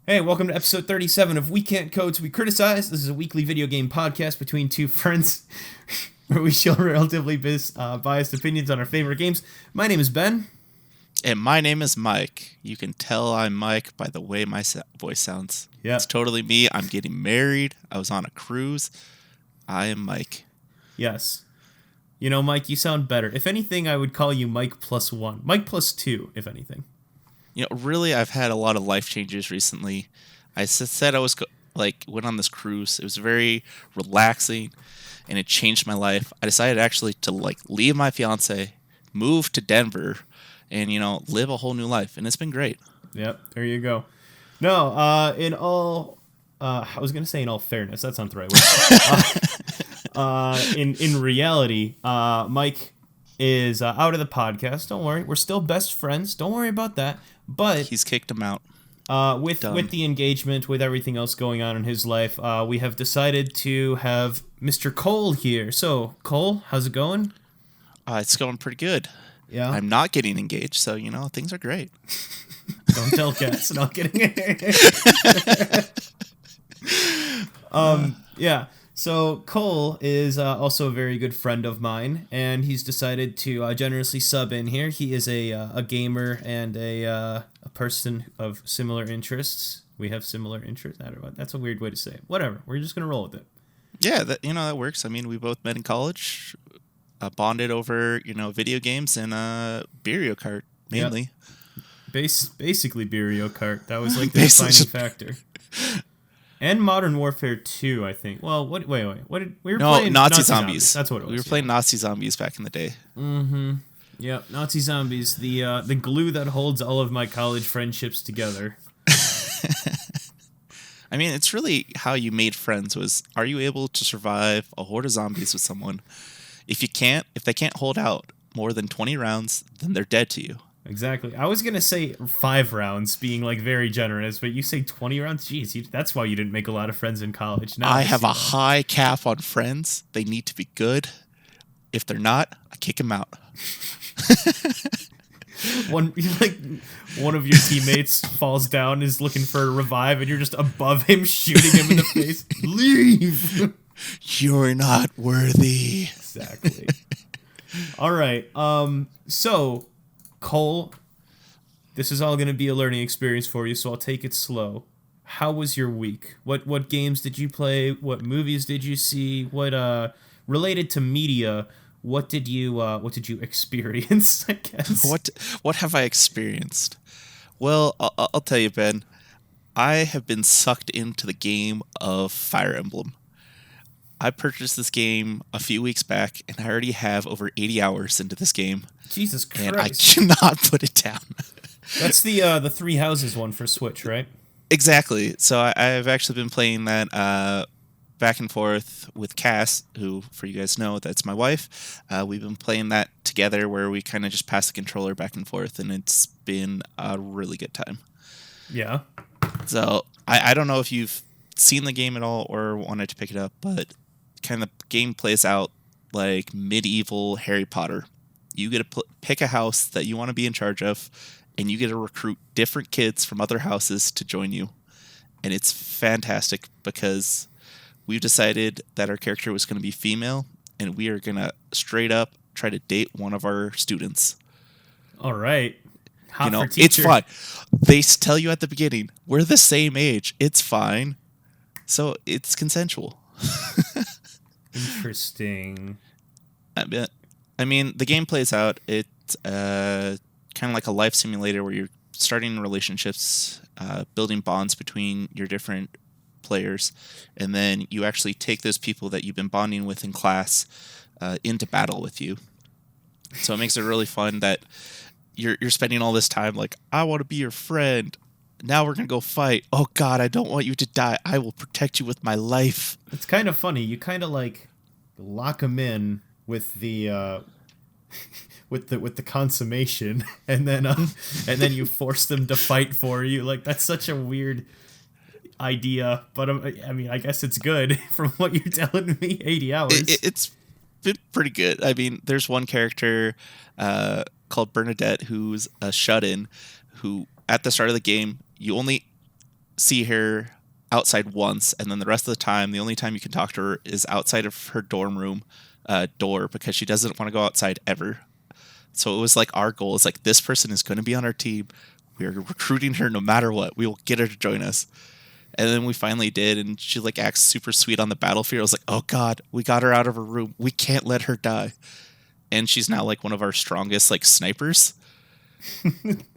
Hey, welcome to episode 37 of We Can't Code, so We Criticize. This is a weekly video game podcast between two friends where we share relatively biased opinions on our favorite games. My name is Ben. And my name is Mike. You can tell I'm Mike by the way my voice sounds. Yeah. It's totally me. I'm getting married. I was on a cruise. I am Mike. Yes. You know, Mike, you sound better. If anything, I would call you Mike plus one. Mike plus two, if anything. Really, I've had a lot of life changes recently. I said I was went on this cruise. It was very relaxing, and it changed my life. I decided actually to leave my fiance, move to Denver, and live a whole new life, and it's been great. Yep, there you go. No, I was gonna say in all fairness, that's not the right word. In reality, Mike is out of the podcast. Don't worry, we're still best friends. Don't worry about that. But he's kicked him out. With the engagement, with everything else going on in his life, we have decided to have Mr. Cole here. So, Cole, how's it going? It's going pretty good. Yeah. I'm not getting engaged, so things are great. Don't tell cats. Not kidding. Yeah. So Cole is also a very good friend of mine, and he's decided to generously sub in here. He is a gamer and a person of similar interests. We have similar interests. I don't know. That's a weird way to say it. Whatever. We're just gonna roll with it. Yeah, that works. I mean, we both met in college, bonded over video games and Mario Kart mainly. Yep. Basically Mario Kart. That was like the defining factor. And Modern Warfare 2, I think. Well, wait. We were playing Nazi Zombies. That's what it was. We were playing Nazi Zombies back in the day. Mm-hmm. Yep, Nazi Zombies, the glue that holds all of my college friendships together. I mean, it's really how you made friends was, are you able to survive a horde of zombies with someone? If they can't hold out more than 20 rounds, then they're dead to you. Exactly. I was going to say 5 rounds, being very generous, but you say 20 rounds? Jeez, that's why you didn't make a lot of friends in college. Now I have a high cap on friends. They need to be good. If they're not, I kick them out. One of your teammates falls down, is looking for a revive, and you're just above him, shooting him in the face. Leave! You're not worthy. Exactly. All right. So, Cole, this is all going to be a learning experience for you, so I'll take it slow. How was your week? What games did you play? What movies did you see? What related to media? What did you experience? I guess. What have I experienced? Well, I'll tell you, Ben. I have been sucked into the game of Fire Emblem. I purchased this game a few weeks back, and I already have over 80 hours into this game. Jesus Christ! And I cannot put it down. That's the Three Houses one for Switch, right? Exactly. So I've actually been playing that back and forth with Cass, who, for you guys know, that's my wife. We've been playing that together, where we kind of just pass the controller back and forth, and it's been a really good time. Yeah. So I don't know if you've seen the game at all or wanted to pick it up, but kind of the game plays out like medieval Harry Potter. You get to pick a house that you want to be in charge of, and you get to recruit different kids from other houses to join you. And it's fantastic because we've decided that our character was going to be female, and we are going to straight up try to date one of our students. All right. It's fine. They tell you at the beginning, we're the same age. It's fine. So it's consensual. Interesting. I mean, the game plays out. It's kind of like a life simulator where you're starting relationships, building bonds between your different players, and then you actually take those people that you've been bonding with in class into battle with you. So it makes it really fun that you're spending all this time like, I want to be your friend. Now we're going to go fight. Oh, God, I don't want you to die. I will protect you with my life. It's kind of funny. You kind of lock them in with the with the consummation, and then you force them to fight for you. That's such a weird idea, but I mean, I guess it's good from what you're telling me. 80 hours. It's been pretty good. I mean, there's one character called Bernadette who's a shut-in, who at the start of the game you only see her outside once, and then the rest of the time, the only time you can talk to her is outside of her dorm room door, because she doesn't want to go outside ever. So it was like our goal is like, this person is going to be on our team. We're recruiting her no matter what. We will get her to join us. And then we finally did, and she like acts super sweet on the battlefield. I was like, oh God, we got her out of her room. We can't let her die. And she's now like one of our strongest like snipers.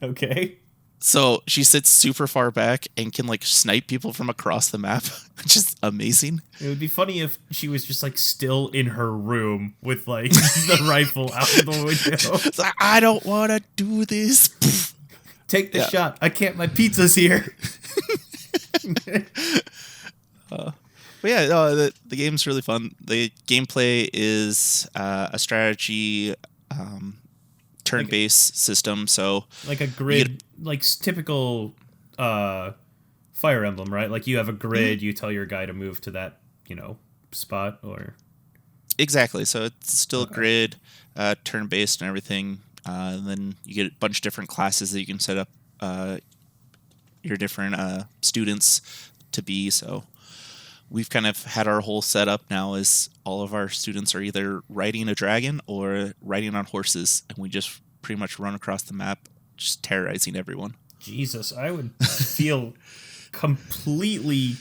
Okay. So she sits super far back and can like snipe people from across the map, which is amazing. It would be funny if she was just like still in her room with like the rifle out the window. It's like, I don't want to do this. Take the shot. I can't. My pizza's here. But yeah, the game's really fun. The gameplay is a strategy turn-based system. So like a grid, like typical Fire Emblem, right? Like you have a grid, you tell your guy to move to that, spot, or exactly. So it's still a grid, turn-based and everything. And then you get a bunch of different classes that you can set up your different students to be. So we've kind of had our whole setup now is all of our students are either riding a dragon or riding on horses, and we just pretty much run across the map just terrorizing everyone. Jesus, I would feel completely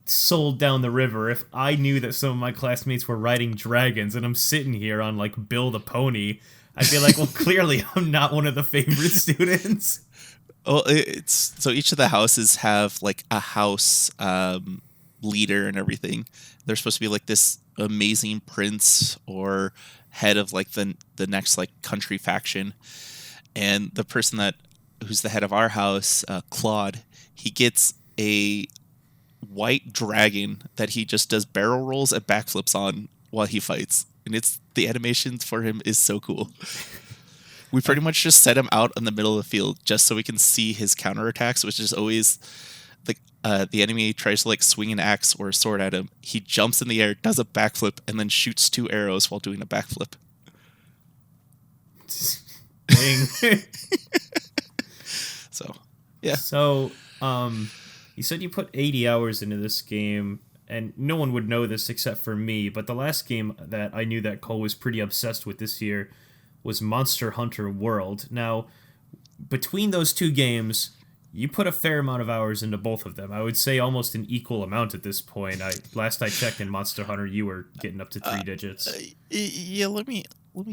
sold down the river if I knew that some of my classmates were riding dragons and I'm sitting here on like Build a Pony. I'd be like, well, clearly I'm not one of the favorite students. Oh, it's so each of the houses have like a house leader and everything. They're supposed to be like this amazing prince or head of like the next like country faction. And the person who's the head of our house, Claude, he gets a white dragon that he just does barrel rolls and backflips on while he fights. And the animations for him is so cool. We pretty much just set him out in the middle of the field just so we can see his counterattacks, which is always the enemy tries to like swing an axe or a sword at him. He jumps in the air, does a backflip, and then shoots 2 arrows while doing a backflip. Dang. So, yeah. So, you said you put 80 hours into this game, and no one would know this except for me, but the last game that I knew that Cole was pretty obsessed with this year was Monster Hunter World. Now, between those two games, you put a fair amount of hours into both of them. I would say almost an equal amount at this point. Last I checked in Monster Hunter, you were getting up to 3 digits. Yeah, let me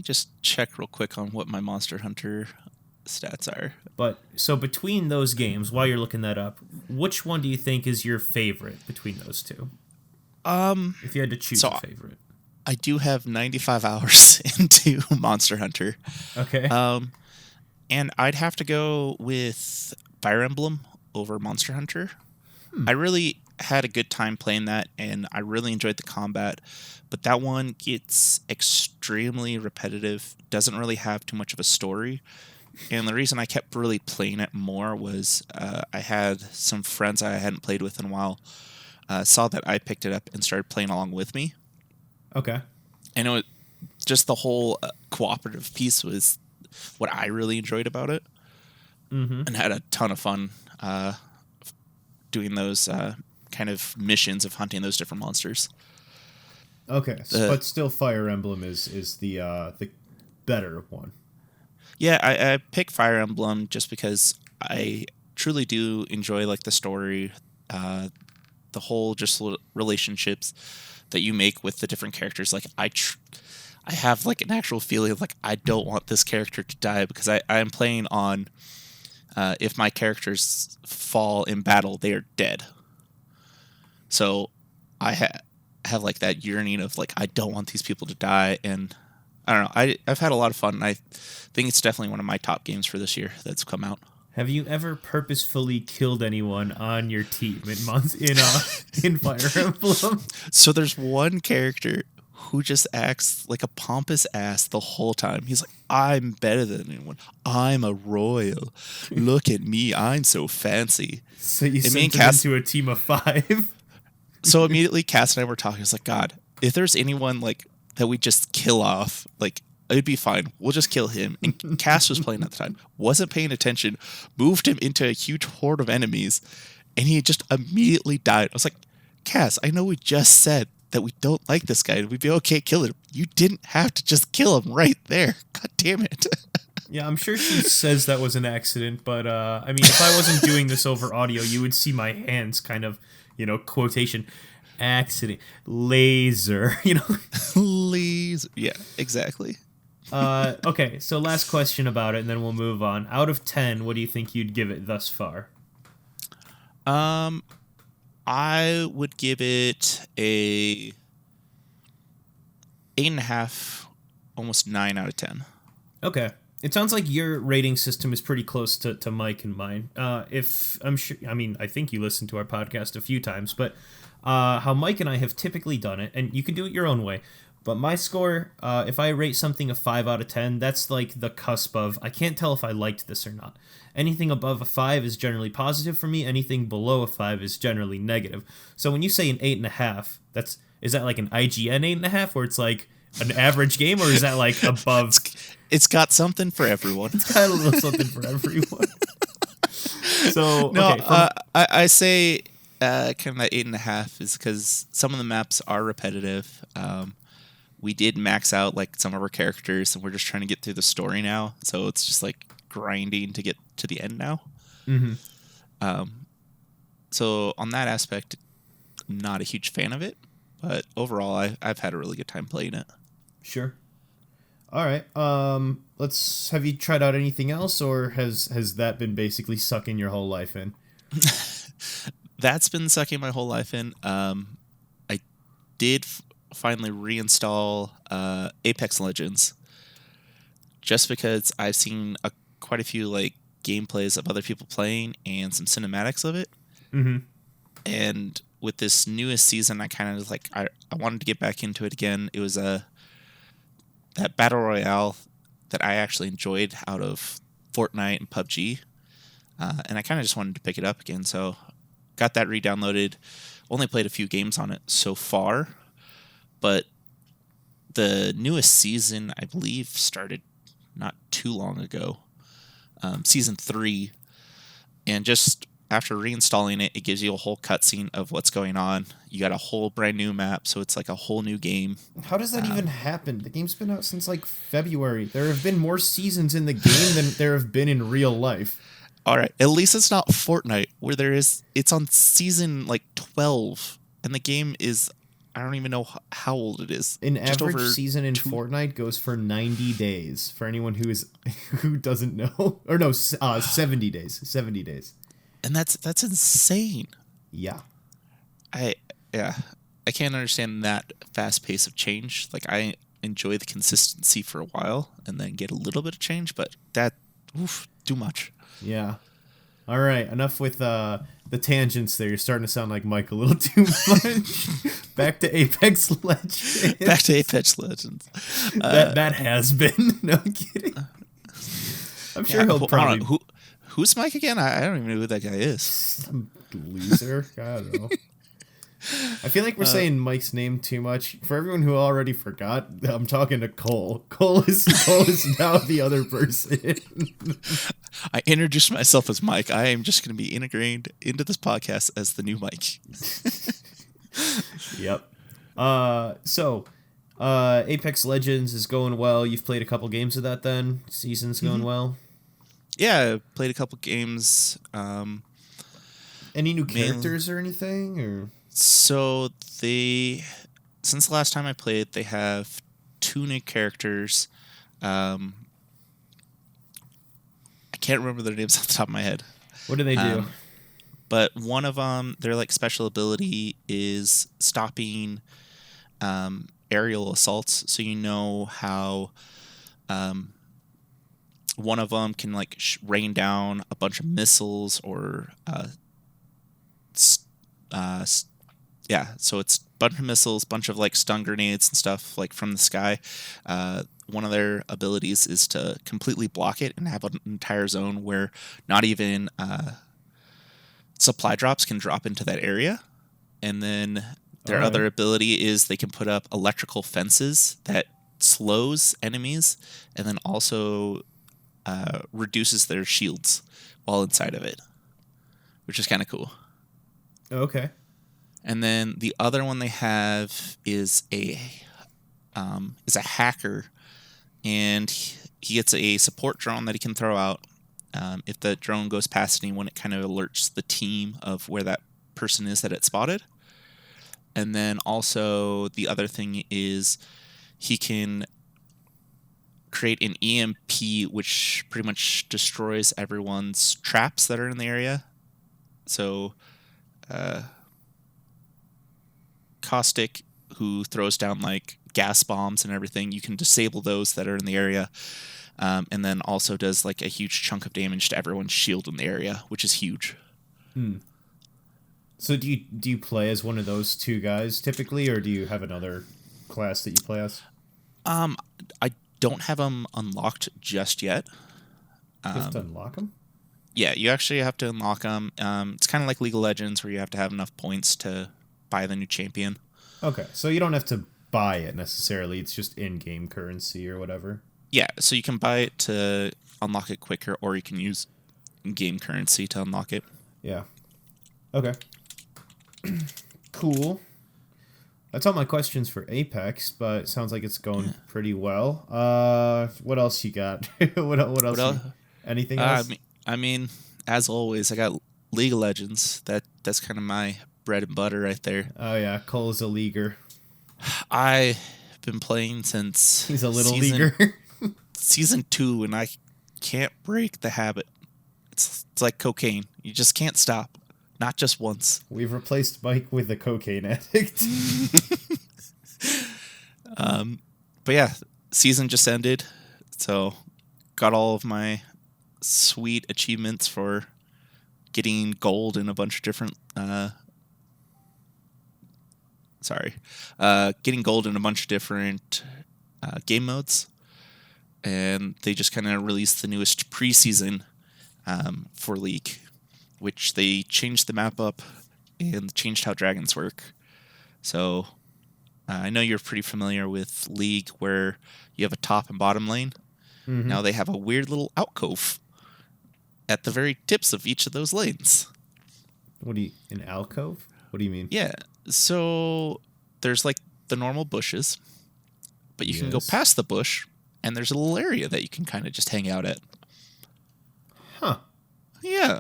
just check real quick on what my Monster Hunter stats are. But so between those games, while you're looking that up, which one do you think is your favorite between those two? If you had to choose a favorite. I do have 95 hours into Monster Hunter. Okay. And I'd have to go with Fire Emblem over Monster Hunter. I really had a good time playing that, and I really enjoyed the combat, but that one gets extremely repetitive, doesn't really have too much of a story. And the reason I kept really playing it more was I had some friends I hadn't played with in a while saw that I picked it up and started playing along with me. Okay. And it was just the whole cooperative piece was what I really enjoyed about it, and had a ton of fun doing those kind of missions of hunting those different monsters. Okay, but still, Fire Emblem is the better one. Yeah, I pick Fire Emblem just because I truly do enjoy like the story, the whole just relationships that you make with the different characters. Like I have like an actual feeling of like I don't want this character to die, because I am playing on if my characters fall in battle, they are dead. So I have like that yearning of like I don't want these people to die, and I don't know. I've had a lot of fun, and I think it's definitely one of my top games for this year that's come out. Have you ever purposefully killed anyone on your team in Fire Emblem? So there's one character who just acts like a pompous ass the whole time. He's like, I'm better than anyone. I'm a royal. Look at me. I'm so fancy. So you sent him into a team of 5? So immediately Cass and I were talking. It's like, God, if there's anyone like that we just kill off, like, it'd be fine. We'll just kill him. And Cass was playing at the time, wasn't paying attention, moved him into a huge horde of enemies, and he just immediately died. I was like, Cass, I know we just said that we don't like this guy and we'd be okay killing him. You didn't have to just kill him right there. God damn it. Yeah, I'm sure she says that was an accident, but I mean, if I wasn't doing this over audio, you would see my hands kind of, quotation, accident, laser, Laser. Yeah, exactly. Okay, so last question about it, and then we'll move on. Out of 10, what do you think you'd give it thus far? I would give it a 8.5, almost 9 out of 10. Okay. It sounds like your rating system is pretty close to Mike and mine. If I'm sure, I mean, I think you listened to our podcast a few times, but how Mike and I have typically done it, and you can do it your own way. But my score, if I rate something a 5 out of 10, that's like the cusp of I can't tell if I liked this or not. Anything above a 5 is generally positive for me. Anything below a 5 is generally negative. So when you say an 8.5, is that like an IGN 8.5, where it's like an average game, or is that like above? It's got something for everyone. It's got a little something for everyone. So no, okay, I say kind of that 8.5 is because some of the maps are repetitive. We did max out like some of our characters, and we're just trying to get through the story now. So it's just like grinding to get to the end now. Mm-hmm. So on that aspect, I'm not a huge fan of it, but overall, I've had a really good time playing it. Sure. All right. Have you tried out anything else, or has that been basically sucking your whole life in? That's been sucking my whole life in. I did finally reinstall Apex Legends, just because I've seen quite a few like gameplays of other people playing and some cinematics of it. Mm-hmm. And with this newest season, I kind of like I wanted to get back into it again. It was that battle royale that I actually enjoyed out of Fortnite and PUBG, and I kind of just wanted to pick it up again. So got that re-downloaded. Only played a few games on it so far, but the newest season, I believe, started not too long ago, season 3, and just after reinstalling it, it gives you a whole cutscene of what's going on. You got a whole brand new map, so it's like a whole new game. How does that even happen? The game's been out since like February. There have been more seasons in the game than there have been in real life. All right, at least it's not Fortnite, where it's on season like 12, and the game is, I don't even know how old it is. An average season in Fortnite goes for 90 days. For anyone who doesn't know, or no, 70 days. 70 days. And that's insane. Yeah. I can't understand that fast pace of change. Like, I enjoy the consistency for a while and then get a little bit of change, but too much. Yeah. All right, enough with the tangents there. You're starting to sound like Mike a little too much. Back to Apex Legends. Back to Apex Legends. That has been. No, I'm kidding. I'm sure he'll probably... Who's Mike again? I don't even know who that guy is. Some loser. I don't know. I feel like we're saying Mike's name too much. For everyone who already forgot, I'm talking to Cole. Cole is now the other person. I introduced myself as Mike. I am just going to be integrated into this podcast as the new Mike. Yep. So Apex Legends is going well. You've played a couple games of that then? Season's going well? Yeah, I played a couple games. Any new characters or anything? Or so since the last time I played, they have 2 new characters. I can't remember their names off the top of my head. What do they do? But one of them, their like special ability is stopping aerial assaults. So you know how one of them can like rain down a bunch of missiles or so it's a bunch of missiles, bunch of like stun grenades and stuff like from the sky. One of their abilities is to completely block it and have an entire zone where not even supply drops can drop into that area. And then their other ability is they can put up electrical fences that slows enemies and then also reduces their shields while inside of it, which is kind of cool. Okay. And then the other one they have is a hacker, and he gets a support drone that he can throw out. If the drone goes past anyone, it kind of alerts the team of where that person is that it spotted. And then also the other thing is he can create an EMP, which pretty much destroys everyone's traps that are in the area. So, Caustic, who throws down like gas bombs and everything, you can disable those that are in the area. And then also does like a huge chunk of damage to everyone's shield in the area, which is huge. So do you play as one of those two guys typically, or do you have another class that you play as? I don't have them unlocked just yet. Just unlock them? Yeah, you actually have to unlock them. It's kind of like League of Legends, where you have to have enough points to buy the new champion. Okay, so you don't have to buy it necessarily. It's just in-game currency or whatever. Yeah, so you can buy it to unlock it quicker, or you can use game currency to unlock it. Yeah. Okay. Cool. That's all my questions for Apex, but it sounds like it's going pretty well. What else you got? What else? Anything else? I mean, as always, I got League of Legends. That's kind of my bread and butter right there. Oh yeah, Cole's a leaguer. I've been playing since He's a little leaguer. season 2, and I can't break the habit. It's like cocaine. You just can't stop. Not just once. We've replaced Mike with a cocaine addict. But yeah, season just ended, so got all of my sweet achievements for getting gold in a bunch of different getting gold in a bunch of different game modes. And they just kind of released the newest preseason for League, which they changed the map up and changed how dragons work. So I know you're pretty familiar with League, where you have a top and bottom lane. Mm-hmm. Now they have a weird little alcove at the very tips of each of those lanes. An alcove? What do you mean? Yeah, so there's like the normal bushes, but you can go past the bush, and there's a little area that you can kind of just hang out at. Huh. Yeah.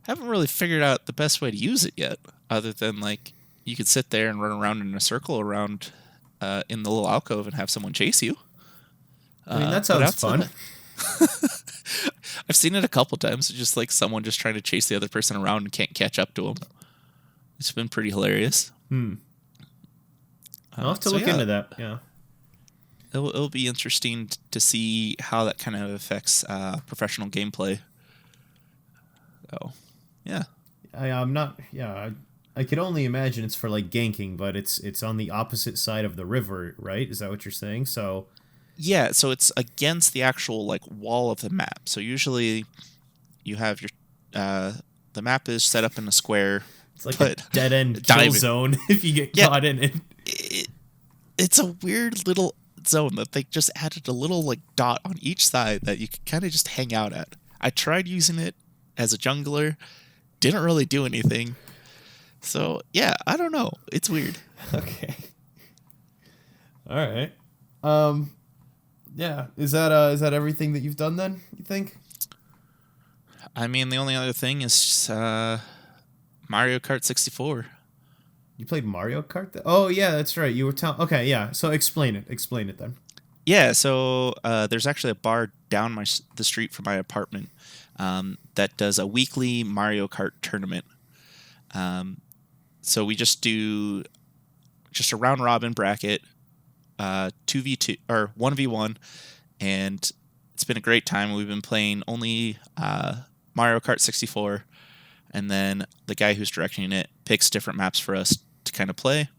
Haven't really figured out the best way to use it yet, other than like you could sit there and run around in a circle around in the little alcove and have someone chase you. I mean, that sounds fun. I've seen it a couple times, just like someone just trying to chase the other person around and can't catch up to them. It's been pretty hilarious. I'll have to look into that. Yeah. It'll be interesting to see how that kind of affects professional gameplay. Oh, yeah. I'm not. Yeah, I could only imagine it's for like ganking, but it's on the opposite side of the river, right? Is that what you're saying? So. Yeah, so it's against the actual like wall of the map. So usually, you have your the map is set up in a square. It's like a dead end kill zone if you get caught in it. It's a weird little zone that they just added a little like dot on each side that you could kind of just hang out at. I tried using it as a jungler, didn't really do anything. So yeah, I don't know. It's weird. Okay. All right. Yeah. Is that everything that you've done then? You think? I mean, the only other thing is Mario Kart 64. You played Mario Kart? Oh yeah, that's right. You were telling. Okay, yeah. So explain it. Explain it then. Yeah. So there's actually a bar down the street from my apartment that does a weekly Mario Kart tournament. So we just do just a round robin bracket, 2v2 or 1v1, and it's been a great time. We've been playing only Mario Kart 64, and then the guy who's directing it picks different maps for us to kind of play,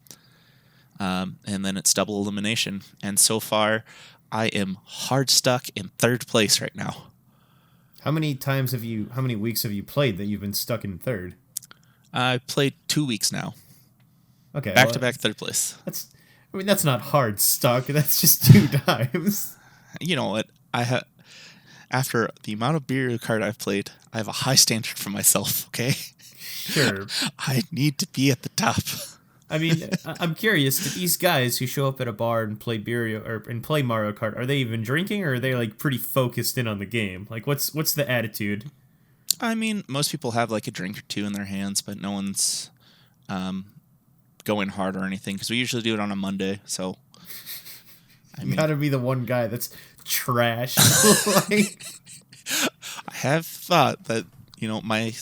and then it's double elimination. And so far, I am hard stuck in third place right now. How many weeks have you played that you've been stuck in third? I played 2 weeks now. Okay. Back to back third place. That's not hard stuck. That's just 2 times. You know what? After the amount of Mario Kart I've played, I have a high standard for myself, okay? Sure. I need to be at the top. I mean, I'm curious. Do these guys who show up at a bar and play and play Mario Kart, are they even drinking, or are they like pretty focused in on the game? Like, what's the attitude? I mean, most people have like a drink or two in their hands, but no one's going hard or anything because we usually do it on a Monday. So, You gotta be the one guy that's trash. Like, I have thought that my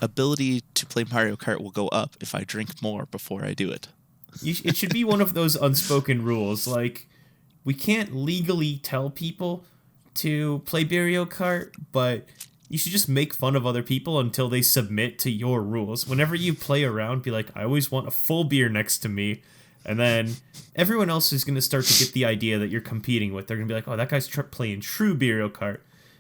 ability to play Mario Kart will go up if I drink more before I do it. it should be one of those unspoken rules. Like, we can't legally tell people to play Mario Kart, but you should just make fun of other people until they submit to your rules. Whenever you play around, be like, I always want a full beer next to me. And then everyone else is going to start to get the idea that you're competing with. They're going to be like, oh, that guy's playing true Mario Kart.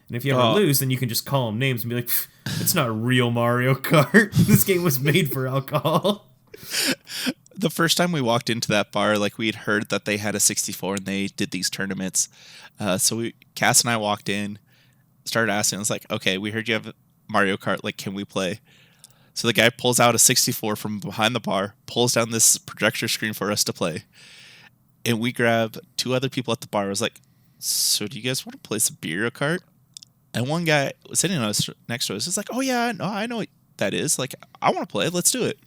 And if you ever lose, then you can just call them names and be like, it's not real Mario Kart. This game was made for alcohol. The first time we walked into that bar, like, we had heard that they had a 64 and they did these tournaments. So Cass and I walked in, started asking. I was like, okay, we heard you have Mario Kart. Like, can we play? So the guy pulls out a 64 from behind the bar, pulls down this projector screen for us to play. And we grab two other people at the bar. I was like, so do you guys want to play some Mario Kart? And one guy sitting next to us is like, oh yeah, no, I know what that is. Like, I want to play. Let's do it.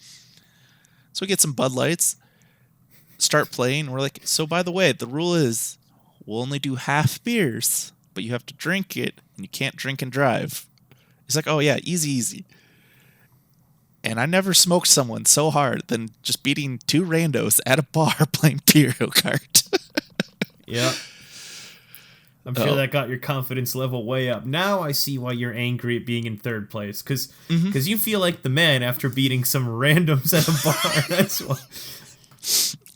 So we get some Bud Lights, start playing. We're like, so by the way, the rule is we'll only do half beers, but you have to drink it, and you can't drink and drive. He's like, oh yeah, easy. And I never smoked someone so hard than just beating two randos at a bar playing Mario Kart. Yeah. I'm sure that got your confidence level way up. Now I see why you're angry at being in third place. Because you feel like the man after beating some randoms at a bar. That's why.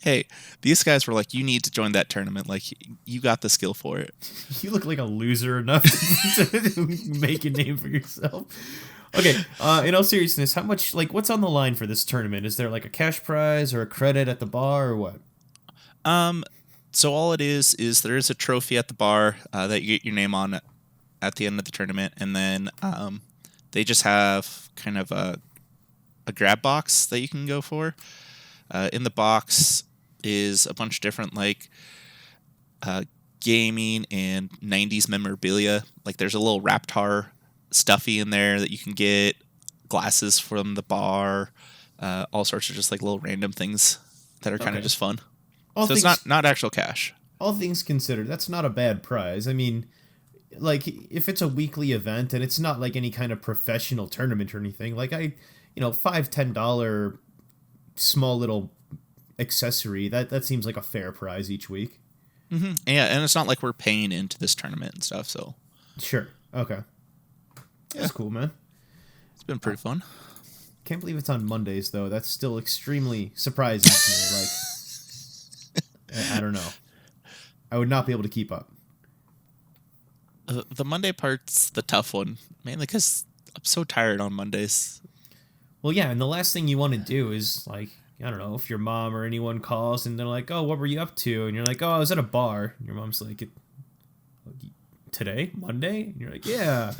Hey, these guys were like, you need to join that tournament. Like, you got the skill for it. You look like a loser enough to make a name for yourself. Okay, in all seriousness, how much, like, what's on the line for this tournament? Is there like a cash prize or a credit at the bar or what? So all it is there is a trophy at the bar that you get your name on at the end of the tournament, and then they just have kind of a grab box that you can go for. In the box is a bunch of different like gaming and 90s memorabilia. Like, there's a little Raptor stuffy in there that you can get, glasses from the bar, all sorts of just like little random things that are kind of just fun. So it's not actual cash. All things considered, that's not a bad prize. I mean, like, if it's a weekly event and it's not like any kind of professional tournament or anything, like, $5-10 small little accessory, that seems like a fair prize each week. Mm-hmm. Yeah, and it's not like we're paying into this tournament and stuff, so. Sure. Okay. That's cool, man. It's been pretty fun. Can't believe it's on Mondays, though. That's still extremely surprising to me. Like, I don't know. I would not be able to keep up. The Monday part's the tough one, mainly because I'm so tired on Mondays. Well, yeah, and the last thing you want to do is, like, I don't know, if your mom or anyone calls and they're like, oh, what were you up to? And you're like, oh, I was at a bar. And your mom's like, today? Monday? And you're like, yeah.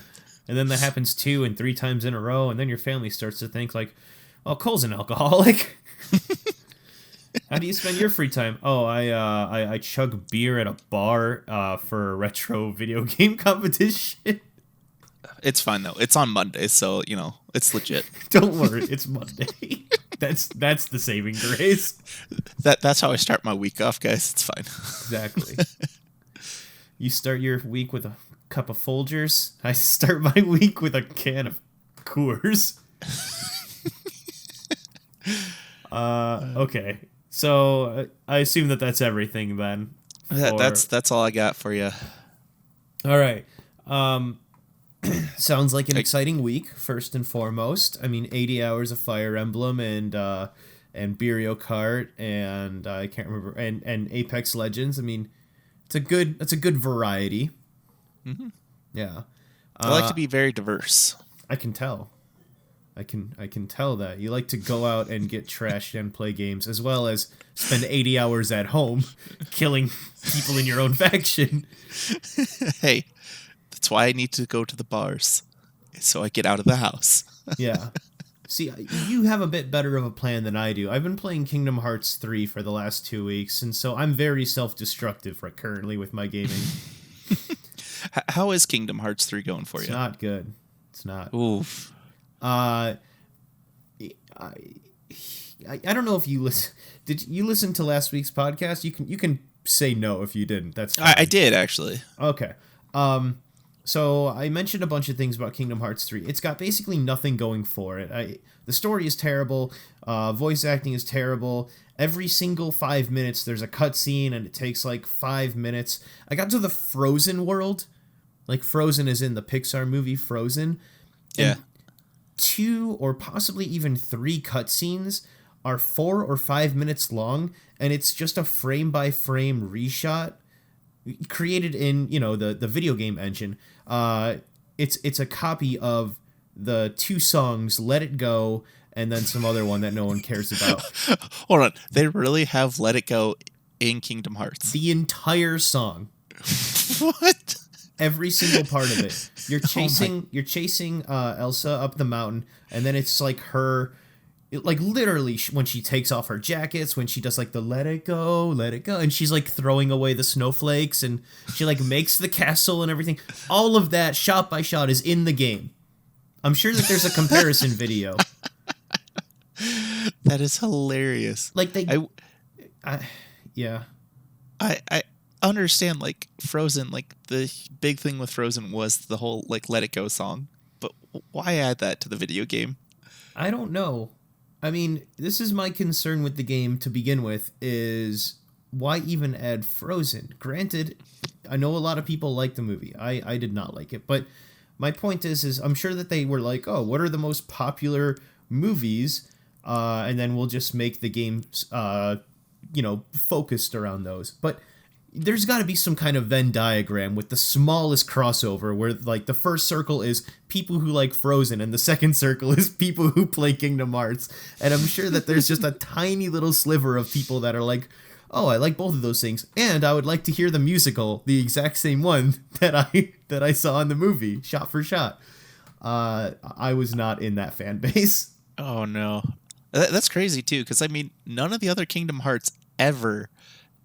And then that happens 2 and 3 times in a row, and then your family starts to think, like, well, Cole's an alcoholic. How do you spend your free time? Oh, I chug beer at a bar for a retro video game competition. It's fine though. It's on Monday, so it's legit. Don't worry, it's Monday. That's the saving grace. That's how I start my week off, guys. It's fine. Exactly. You start your week with a cup of Folgers. I start my week with a can of Coors. Okay. So I assume that's everything then. That's all I got for you. All right. Sounds like an exciting week. First and foremost, I mean, 80 hours of Fire Emblem and Mario Kart and I can't remember and Apex Legends. I mean, it's a good variety. Mm-hmm. Yeah. I like to be very diverse. I can tell. I can tell that you like to go out and get trashed and play games, as well as spend 80 hours at home killing people in your own faction. Hey, that's why I need to go to the bars, so I get out of the house. Yeah. See, you have a bit better of a plan than I do. I've been playing Kingdom Hearts 3 for the last 2 weeks, and so I'm very self-destructive currently with my gaming. How is Kingdom Hearts 3 going for It's you? not good. It's not. Oof. I don't know if you listen. Did you listen to last week's podcast? You can say no if you didn't. That's fine. I did, actually. Okay. So I mentioned a bunch of things about Kingdom Hearts 3. It's got basically nothing going for it. The story is terrible. Voice acting is terrible. Every single 5 minutes there's a cutscene and it takes like 5 minutes. I got to the Frozen world. Like Frozen is in the Pixar movie Frozen. Yeah. 2 or possibly even 3 cutscenes are 4 or 5 minutes long, and it's just a frame by frame reshot created in the video game engine. It's a copy of the 2 songs Let It Go and then some other one that no one cares about. Hold on, they really have Let It Go in Kingdom Hearts? The entire song. What? Every single part of it. You're chasing Elsa up the mountain, and then it's like her, like literally when she takes off her jackets, when she does like the let it go, and she's like throwing away the snowflakes, and she like makes the castle and everything. All of that shot by shot is in the game. I'm sure that there's a comparison video. That is hilarious. Like yeah. I understand, like, Frozen, like, the big thing with Frozen was the whole, like, Let It Go song. But why add that to the video game? I don't know. I mean, this is my concern with the game to begin with, is why even add Frozen? Granted, I know a lot of people like the movie. I did not like it. But my point is I'm sure that they were like, oh, what are the most popular movies? And then we'll just make the game, focused around those. But there's got to be some kind of Venn diagram with the smallest crossover where, like, the first circle is people who like Frozen and the second circle is people who play Kingdom Hearts. And I'm sure that there's just a tiny little sliver of people that are like, oh, I like both of those things, and I would like to hear the musical, the exact same one that I saw in the movie, shot for shot. I was not in that fan base. Oh, no. That's crazy, too, because, I mean, none of the other Kingdom Hearts ever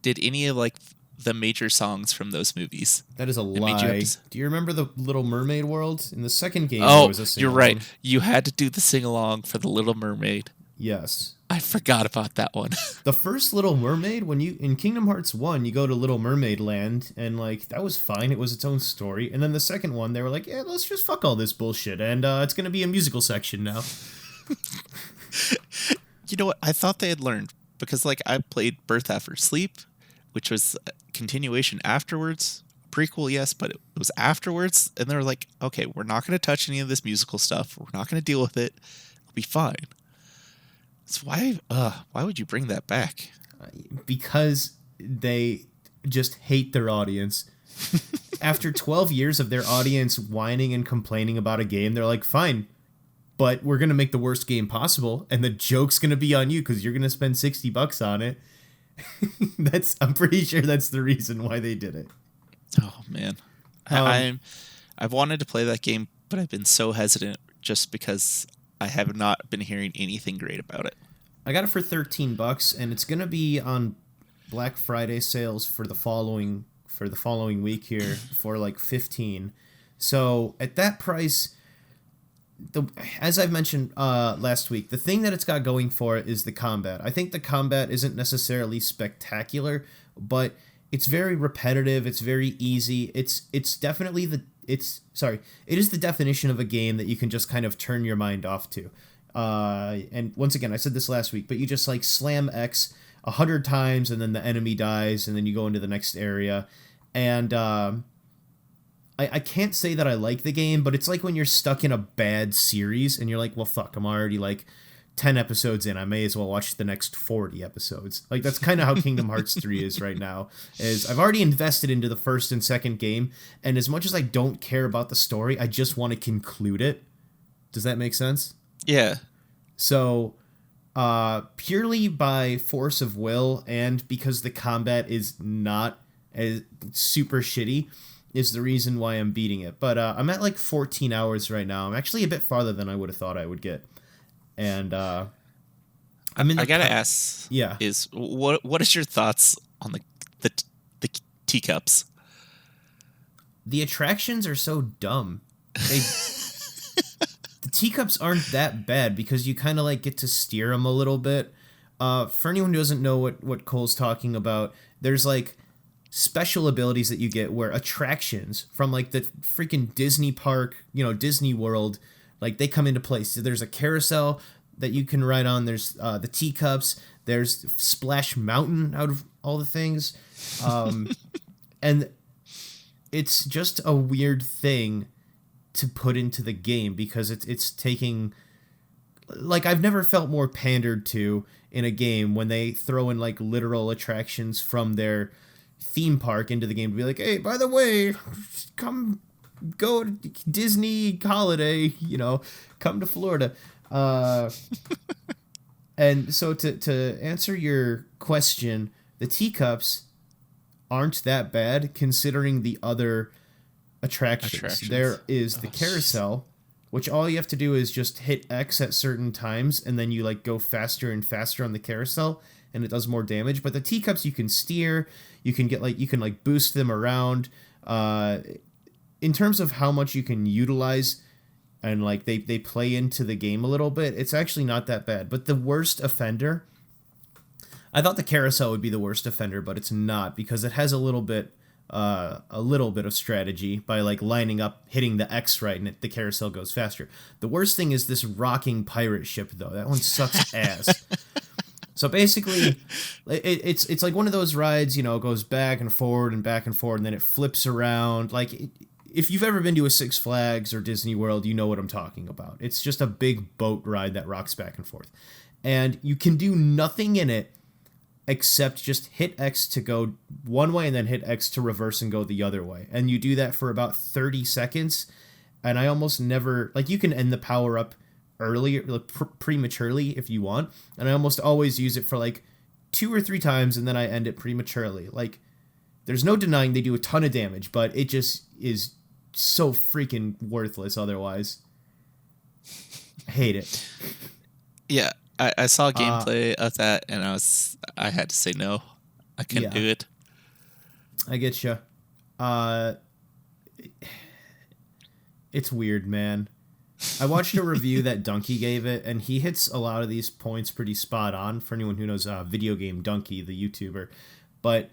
did any of, like, the major songs from those movies. That is a lie. Do you remember the Little Mermaid world? In the second game, there was a sing-along. You're right. You had to do the sing-along for the Little Mermaid. Yes. I forgot about that one. The first Little Mermaid, in Kingdom Hearts 1, you go to Little Mermaid Land, and, like, that was fine. It was its own story. And then the second one, they were like, yeah, let's just fuck all this bullshit, and it's going to be a musical section now. You know what? I thought they had learned, because, like, I played Birth After Sleep, which was a continuation afterwards. Prequel, yes, but it was afterwards. And they were like, okay, we're not going to touch any of this musical stuff. We're not going to deal with it. It'll be fine. So why would you bring that back? Because they just hate their audience. After 12 years of their audience whining and complaining about a game, they're like, fine, but we're going to make the worst game possible, and the joke's going to be on you because you're going to spend $60 on it. I'm pretty sure that's the reason why they did it. Oh, man. I've wanted to play that game, but I've been so hesitant just because I have not been hearing anything great about it. I got it for $13, and it's going to be on Black Friday sales for the following week here for like $15. So at that price, as I've mentioned last week, the thing that it's got going for it is the combat. I think the combat isn't necessarily spectacular, but it's very repetitive. It's very easy. It is the definition of a game that you can just kind of turn your mind off to. And once again, I said this last week, but you just like slam X 100 times and then the enemy dies and then you go into the next area. And I can't say that I like the game, but it's like when you're stuck in a bad series and you're like, well, fuck, I'm already like 10 episodes in. I may as well watch the next 40 episodes. Like, that's kind of how Kingdom Hearts 3 is right now. Is I've already invested into the first and second game, and as much as I don't care about the story, I just want to conclude it. Does that make sense? Yeah. So, purely by force of will and because the combat is not as super shitty is the reason why I'm beating it. But I'm at like 14 hours right now. I'm actually a bit farther than I would have thought I would get. And I'm in the I gotta ask, yeah. is what is your thoughts on the the teacups? The attractions are so dumb. They the teacups aren't that bad because you kind of like get to steer them a little bit. For anyone who doesn't know what Cole's talking about, there's like special abilities that you get where attractions from like the freaking Disney park, Disney World, like they come into place. So there's a carousel that you can ride on. There's the teacups. There's Splash Mountain out of all the things, and it's just a weird thing to put into the game because it's taking, like, I've never felt more pandered to in a game when they throw in like literal attractions from their theme park into the game to be like, hey, by the way, come go to Disney holiday, come to Florida. And so to answer your question, the teacups aren't that bad considering the other attractions. There is the carousel, which all you have to do is just hit X at certain times, and then you like go faster and faster on the carousel, and it does more damage. But the teacups you can steer, you can boost them around. In terms of how much you can utilize, and like they play into the game a little bit, it's actually not that bad. But the worst offender, I thought the carousel would be the worst offender, but it's not because it has a little bit of strategy by like lining up, hitting the X right, and the carousel goes faster. The worst thing is this rocking pirate ship, though. That one sucks ass. So basically, it's like one of those rides, it goes back and forward, and then it flips around. Like, if you've ever been to a Six Flags or Disney World, you know what I'm talking about. It's just a big boat ride that rocks back and forth. And you can do nothing in it except just hit X to go one way and then hit X to reverse and go the other way. And you do that for about 30 seconds. And I almost never, like, you can end the power up early, like prematurely if you want. And I almost always use it for like 2 or 3 times and then I end it prematurely. Like, there's no denying they do a ton of damage, but it just is so freaking worthless otherwise. I hate it. Yeah. I saw gameplay of that, and I had to say no. I couldn't do it. I get you. It's weird, man. I watched a review that Donkey gave it, and he hits a lot of these points pretty spot on for anyone who knows Video Game Donkey, the YouTuber. But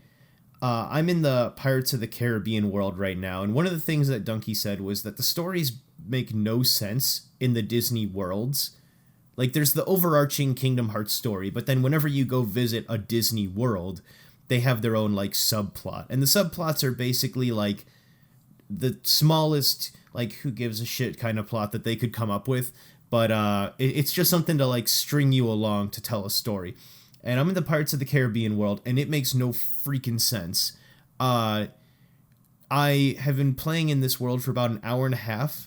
I'm in the Pirates of the Caribbean world right now, and one of the things that Donkey said was that the stories make no sense in the Disney worlds. Like, there's the overarching Kingdom Hearts story, but then whenever you go visit a Disney world, they have their own, like, subplot. And the subplots are basically, like, the smallest, like, who gives a shit kind of plot that they could come up with. But it's just something to, like, string you along to tell a story. And I'm in the Pirates of the Caribbean world, and it makes no freaking sense. I have been playing in this world for about an hour and a half.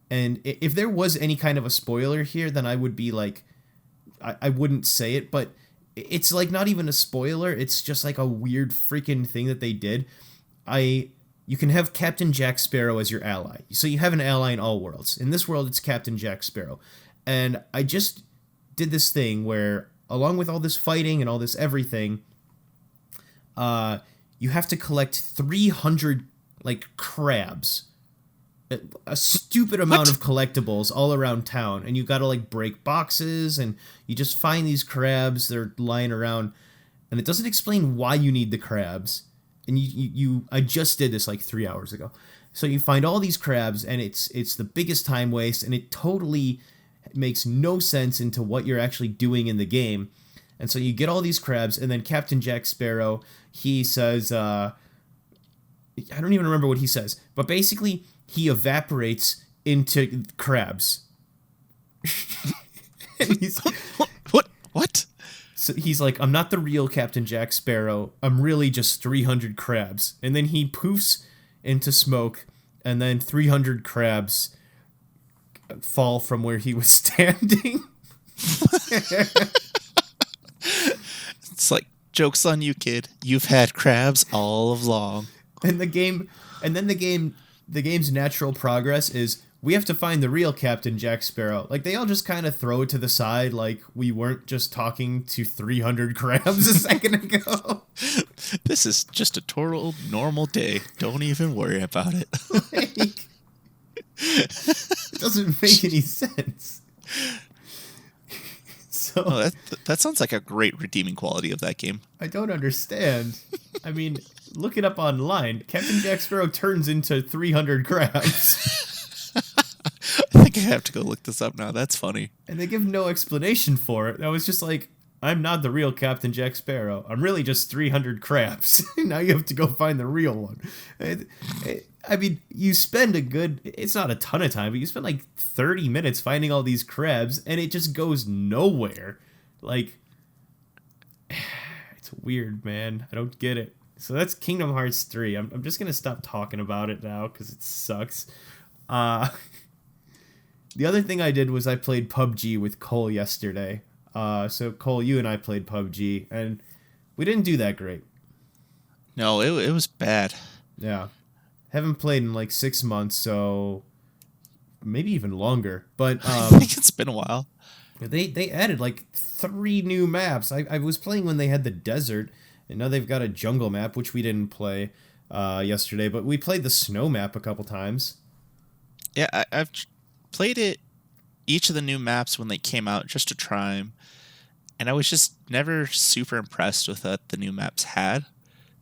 And if there was any kind of a spoiler here, then I would be like, I wouldn't say it, but it's like not even a spoiler. It's just like a weird freaking thing that they did. You can have Captain Jack Sparrow as your ally. So you have an ally in all worlds. In this world, it's Captain Jack Sparrow. And I just did this thing where, along with all this fighting and all this everything, you have to collect 300, like, crabs. A stupid amount of collectibles all around town, and you gotta like break boxes, and you just find these crabs. They're lying around, and it doesn't explain why you need the crabs. And I just did this like 3 hours ago. So you find all these crabs, and it's the biggest time waste, and it totally makes no sense into what you're actually doing in the game. And so you get all these crabs, and then Captain Jack Sparrow, he says, I don't even remember what he says, but basically he evaporates into crabs. And he's, What? So he's like, I'm not the real Captain Jack Sparrow. I'm really just 300 crabs. And then he poofs into smoke, and then 300 crabs fall from where he was standing. It's like, joke's on you, kid. You've had crabs all along. And the game's natural progress is we have to find the real Captain Jack Sparrow. Like, they all just kind of throw it to the side like we weren't just talking to 300 crabs a second ago. This is just a total normal day. Don't even worry about it. Like, it doesn't make any sense. So Oh, that sounds like a great redeeming quality of that game. I don't understand. I mean, look it up online. Captain Jack Sparrow turns into 300 crabs. I think I have to go look this up now. That's funny. And they give no explanation for it. I was just like, I'm not the real Captain Jack Sparrow. I'm really just 300 crabs. Now you have to go find the real one. I mean, you spend it's not a ton of time, but you spend like 30 minutes finding all these crabs, and it just goes nowhere. Like, it's weird, man. I don't get it. So that's Kingdom Hearts 3. I'm just going to stop talking about it now because it sucks. The other thing I did was I played PUBG with Cole yesterday. So Cole, you and I played PUBG, and we didn't do that great. No, it was bad. Yeah. Haven't played in like 6 months, so maybe even longer. But I think it's been a while. they added like 3 new maps. I was playing when they had the desert, and now they've got a jungle map, which we didn't play yesterday, but we played the snow map a couple times. Yeah, I've played each of the new maps when they came out just to try them, and I was just never super impressed with what the new maps had,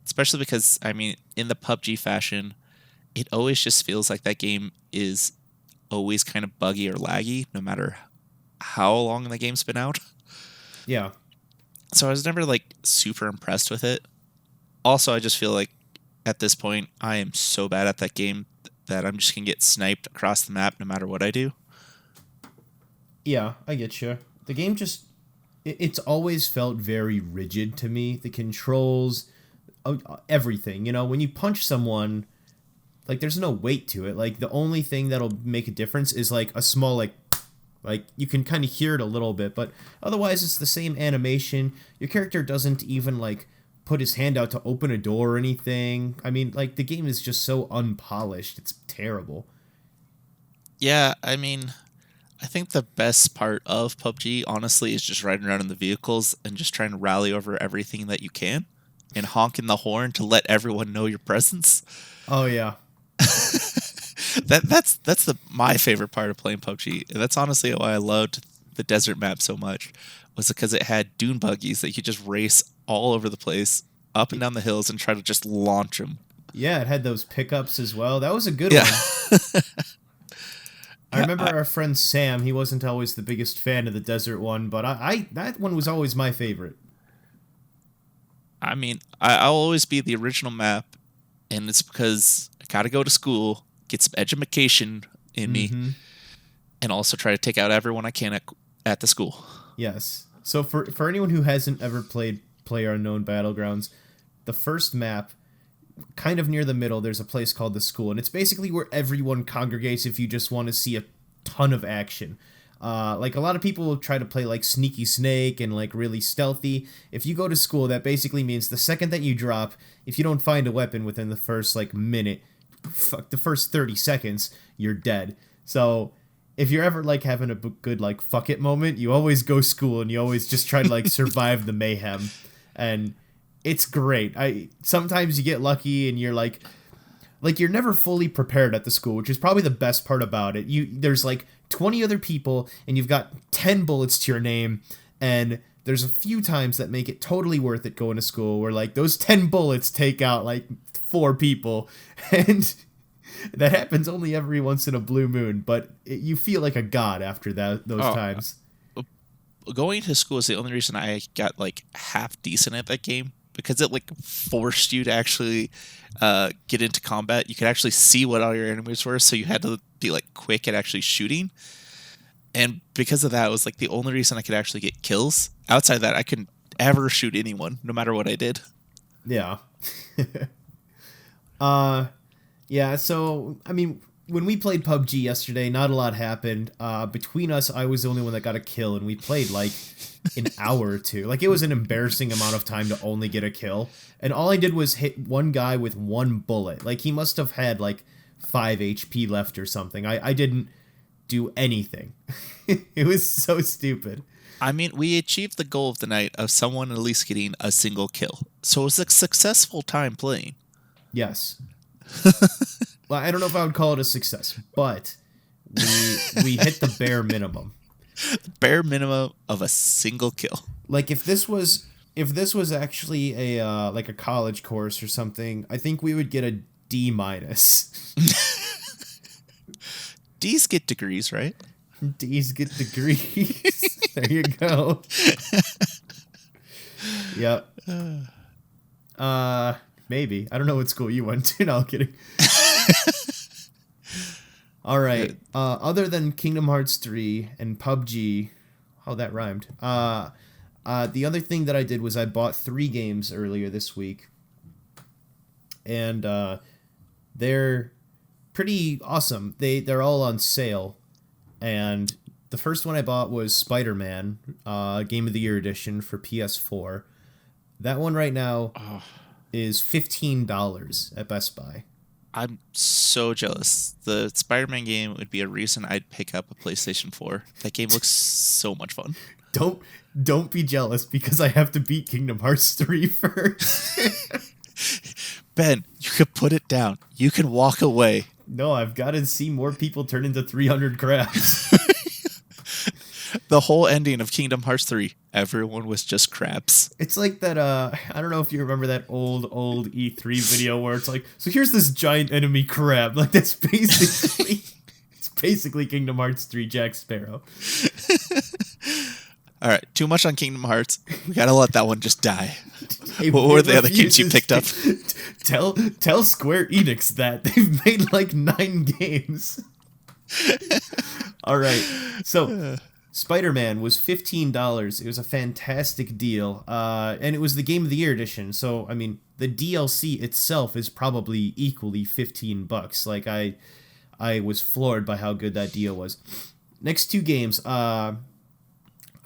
especially because, I mean, in the PUBG fashion, it always just feels like that game is always kind of buggy or laggy, no matter how long the game's been out. Yeah. So I was never like super impressed with it. Also, I just feel like at this point, I am so bad at that game that I'm just going to get sniped across the map no matter what I do. Yeah, I get you. The game just, it's always felt very rigid to me. The controls, everything. You know, when you punch someone, like, there's no weight to it. Like, the only thing that'll make a difference is like a small like you can kind of hear it a little bit, but otherwise it's the same animation. Your character doesn't even like put his hand out to open a door or anything. I mean, like, the game is just so unpolished. It's terrible. Yeah, I mean, I think the best part of PUBG, honestly, is just riding around in the vehicles and just trying to rally over everything that you can and honking the horn to let everyone know your presence. Oh yeah. That's my favorite part of playing PUBG. And that's honestly why I loved the desert map so much, was because it had dune buggies that you could just race all over the place, up and down the hills, and try to just launch them. Yeah, it had those pickups as well. That was a good one. I remember our friend Sam, he wasn't always the biggest fan of the desert one, but I that one was always my favorite. I mean, I'll always be the original map, and it's because I gotta go to school, get some education in me, and also try to take out everyone I can at the school. Yes. So for anyone who hasn't ever played PlayerUnknown Battlegrounds, the first map, kind of near the middle, there's a place called the school, and it's basically where everyone congregates if you just want to see a ton of action. Like, a lot of people will try to play like Sneaky Snake and like really stealthy. If you go to school, that basically means the second that you drop, if you don't find a weapon within the first like minute, the first 30 seconds, you're dead. So if you're ever like having a good like fuck it moment, you always go school and you always just try to like survive the mayhem, and it's great. Sometimes you get lucky and you're like you're never fully prepared at the school, which is probably the best part about it. There's like 20 other people and you've got 10 bullets to your name, and there's a few times that make it totally worth it going to school where like those 10 bullets take out like 4 people, and that happens only every once in a blue moon, but you feel like a god after those times. Going to school is the only reason I got like half decent at that game, because it like forced you to actually get into combat. You could actually see what all your enemies were, so you had to be like quick at actually shooting. And because of that, it was like the only reason I could actually get kills. Outside of that, I couldn't ever shoot anyone, no matter what I did. Yeah. Yeah, so, I mean, when we played PUBG yesterday, not a lot happened. Between us, I was the only one that got a kill, and we played, like, an hour or two. Like, it was an embarrassing amount of time to only get a kill. And all I did was hit one guy with one bullet. Like, he must have had, like, 5 HP left or something. I didn't do anything. It was so stupid. I mean, we achieved the goal of the night of someone at least getting a single kill. So it was a successful time playing. Yes. Well, I don't know if I would call it a success, but we hit the bare minimum. Bare minimum of a single kill. Like if this was actually a like a college course or something, I think we would get a D minus. D's get degrees, right? D's get degrees. There you go. Yep. Maybe. I don't know what school you went to. No, I'm kidding. All right. Other than Kingdom Hearts 3 and PUBG, oh, that rhymed. The other thing that I did was I bought 3 games earlier this week. And they're pretty awesome. They're all on sale. And the first one I bought was Spider-Man, Game of the Year edition for PS4. That one right now is $15 at Best Buy. I'm so jealous. The Spider-Man game would be a reason I'd pick up a PlayStation 4. That game looks so much fun. Don't be jealous because I have to beat Kingdom Hearts 3 first. Ben, you could put it down. You can walk away. No, I've got to see more people turn into 300 crabs. The whole ending of Kingdom Hearts 3, everyone was just crabs. It's like that, I don't know if you remember that old E3 video where it's like, so here's this giant enemy crab. Like, that's basically, it's basically Kingdom Hearts 3 Jack Sparrow. All right, too much on Kingdom Hearts. We gotta let that one just die. Hey, what were the other games you picked up? Tell Square Enix that. They've made like 9 games. All right, so Spider-Man was $15. It was a fantastic deal, and it was the Game of the Year edition. So, I mean, the DLC itself is probably equally $15. Like, I was floored by how good that deal was. Next 2 games, I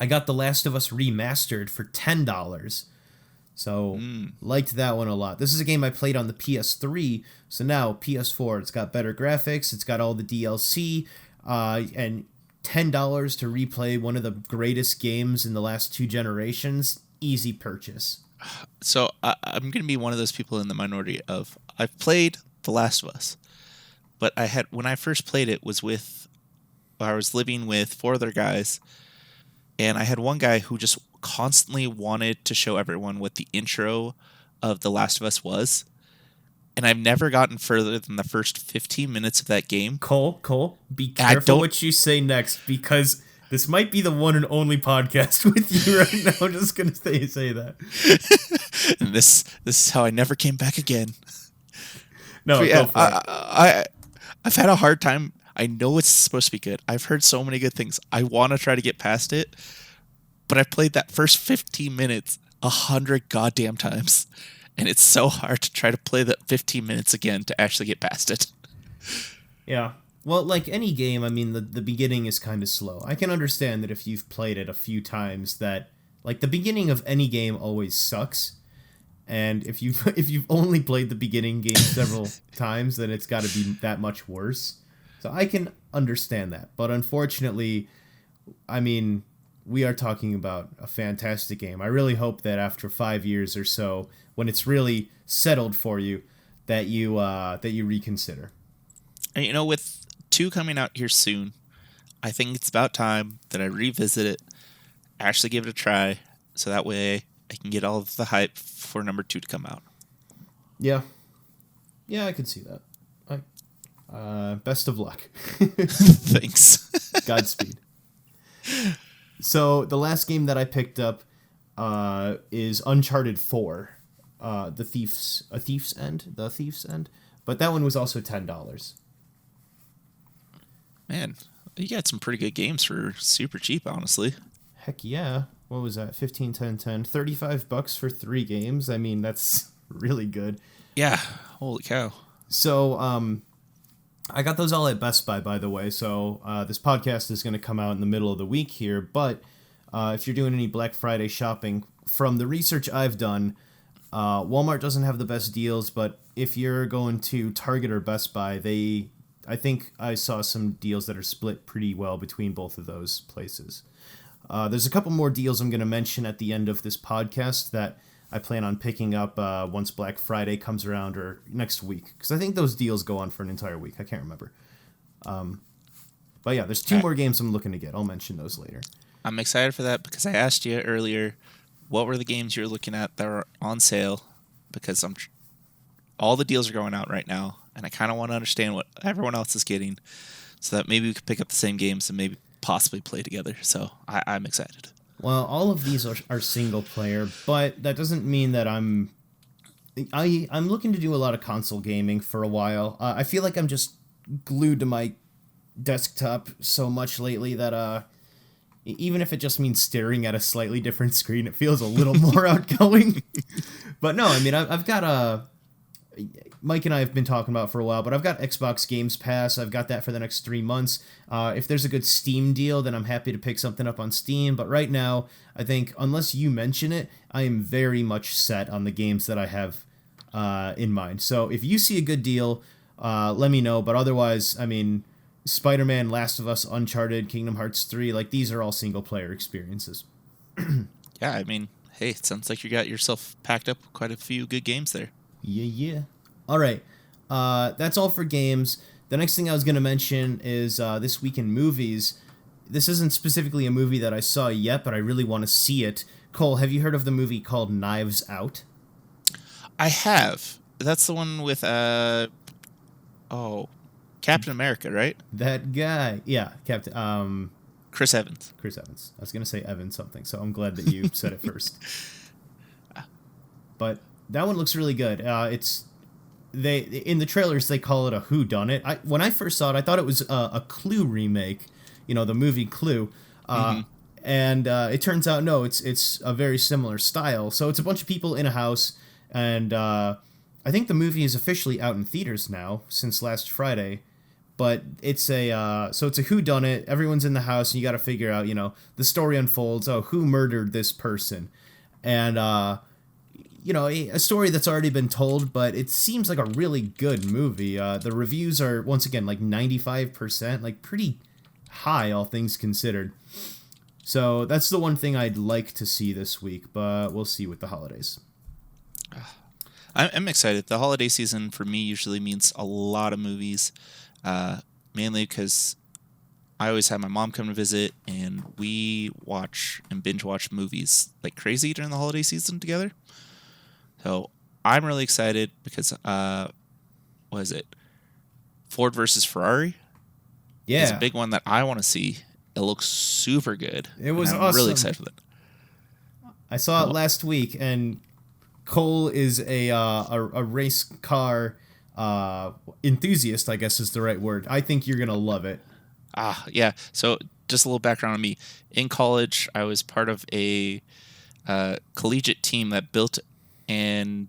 got The Last of Us Remastered for $10. So, liked that one a lot. This is a game I played on the PS3, so now PS4. It's got better graphics, it's got all the DLC, and $10 to replay one of the greatest games in the last 2 generations. Easy purchase. So I'm going to be one of those people in the minority of I've played The Last of Us, but when I first played it I was living with 4 other guys, and I had one guy who just constantly wanted to show everyone what the intro of The Last of Us was. And I've never gotten further than the first 15 minutes of that game. Cole, be careful what you say next, because this might be the one and only podcast with you right now. I'm just going to say that. And this is how I never came back again. No, yeah, go for it. I've had a hard time. I know it's supposed to be good. I've heard so many good things. I want to try to get past it. But I've played that first 15 minutes 100 goddamn times. And it's so hard to try to play that 15 minutes again to actually get past it. Yeah. Well, like any game, I mean, the beginning is kind of slow. I can understand that if you've played it a few times that, like, the beginning of any game always sucks. And if you've only played the beginning game several times, then it's got to be that much worse. So I can understand that. But unfortunately, I mean, we are talking about a fantastic game. I really hope that after 5 years or so, when it's really settled for you, that you reconsider. And, you know, with 2 coming out here soon, I think it's about time that I revisit it, actually give it a try, so that way I can get all of the hype for number 2 to come out. Yeah, I can see that. Best of luck. Thanks. Godspeed. So the last game that I picked up is Uncharted 4, The Thief's End. But that one was also $10. Man, you got some pretty good games for super cheap, honestly. Heck yeah. What was that? 15, 10, 10. $35 for 3 games. I mean, that's really good. Yeah. Holy cow. So, I got those all at Best Buy, by the way. So, this podcast is going to come out in the middle of the week here. But if you're doing any Black Friday shopping, from the research I've done, Walmart doesn't have the best deals, but if you're going to Target or Best Buy, I think I saw some deals that are split pretty well between both of those places. There's a couple more deals I'm going to mention at the end of this podcast that I plan on picking up once Black Friday comes around or next week, because I think those deals go on for an entire week. I can't remember. But yeah, there's two more games I'm looking to get. I'll mention those later. I'm excited for that because I asked you earlier what were the games you were looking at that are on sale, because all the deals are going out right now, and I kind of want to understand what everyone else is getting so that maybe we could pick up the same games and maybe possibly play together. So I'm excited. Well, all of these are single player, but that doesn't mean that I'm looking to do a lot of console gaming for a while. I feel like I'm just glued to my desktop so much lately that even if it just means staring at a slightly different screen, it feels a little more outgoing. But no, I mean, I've got Mike and I have been talking about it for a while, but I've got Xbox Games Pass. I've got that for the next 3 months. If there's a good Steam deal, then I'm happy to pick something up on Steam. But right now, I think unless you mention it, I am very much set on the games that I have in mind. So if you see a good deal, let me know. But otherwise, I mean, Spider-Man, Last of Us, Uncharted, Kingdom Hearts 3, like these are all single player experiences. Yeah, I mean, hey, it sounds like you got yourself packed up quite a few good games there. Yeah. All right. That's all for games. The next thing I was going to mention is this week in movies. This isn't specifically a movie that I saw yet, but I really want to see it. Cole, have you heard of the movie called Knives Out? I have. That's the one with Captain America, right? That guy. Yeah, Captain Chris Evans. Chris Evans. I was going to say Evan something, so I'm glad that you said it first. But that one looks really good. They in the trailers they call it a whodunit. When I first saw it, I thought it was a Clue remake, the movie Clue, and it turns out no, it's a very similar style. So it's a bunch of people in a house, and I think the movie is officially out in theaters now since last Friday. But it's a whodunit. Everyone's in the house, and you got to figure out, the story unfolds. Oh, who murdered this person? And a story that's already been told, but it seems like a really good movie. The reviews are, once again, like 95%, like pretty high, all things considered. So that's the one thing I'd like to see this week, but we'll see with the holidays. I'm excited. The holiday season for me usually means a lot of movies, mainly because I always have my mom come to visit, and we watch and binge watch movies like crazy during the holiday season together. So I'm really excited because, what is it? Ford versus Ferrari? Yeah. It's a big one that I want to see. It looks super good. It was I'm awesome. Really excited for that. I saw it last week, and Cole is a race car enthusiast, I guess is the right word. I think you're going to love it. Yeah. So just a little background on me. In college, I was part of a collegiate team that built and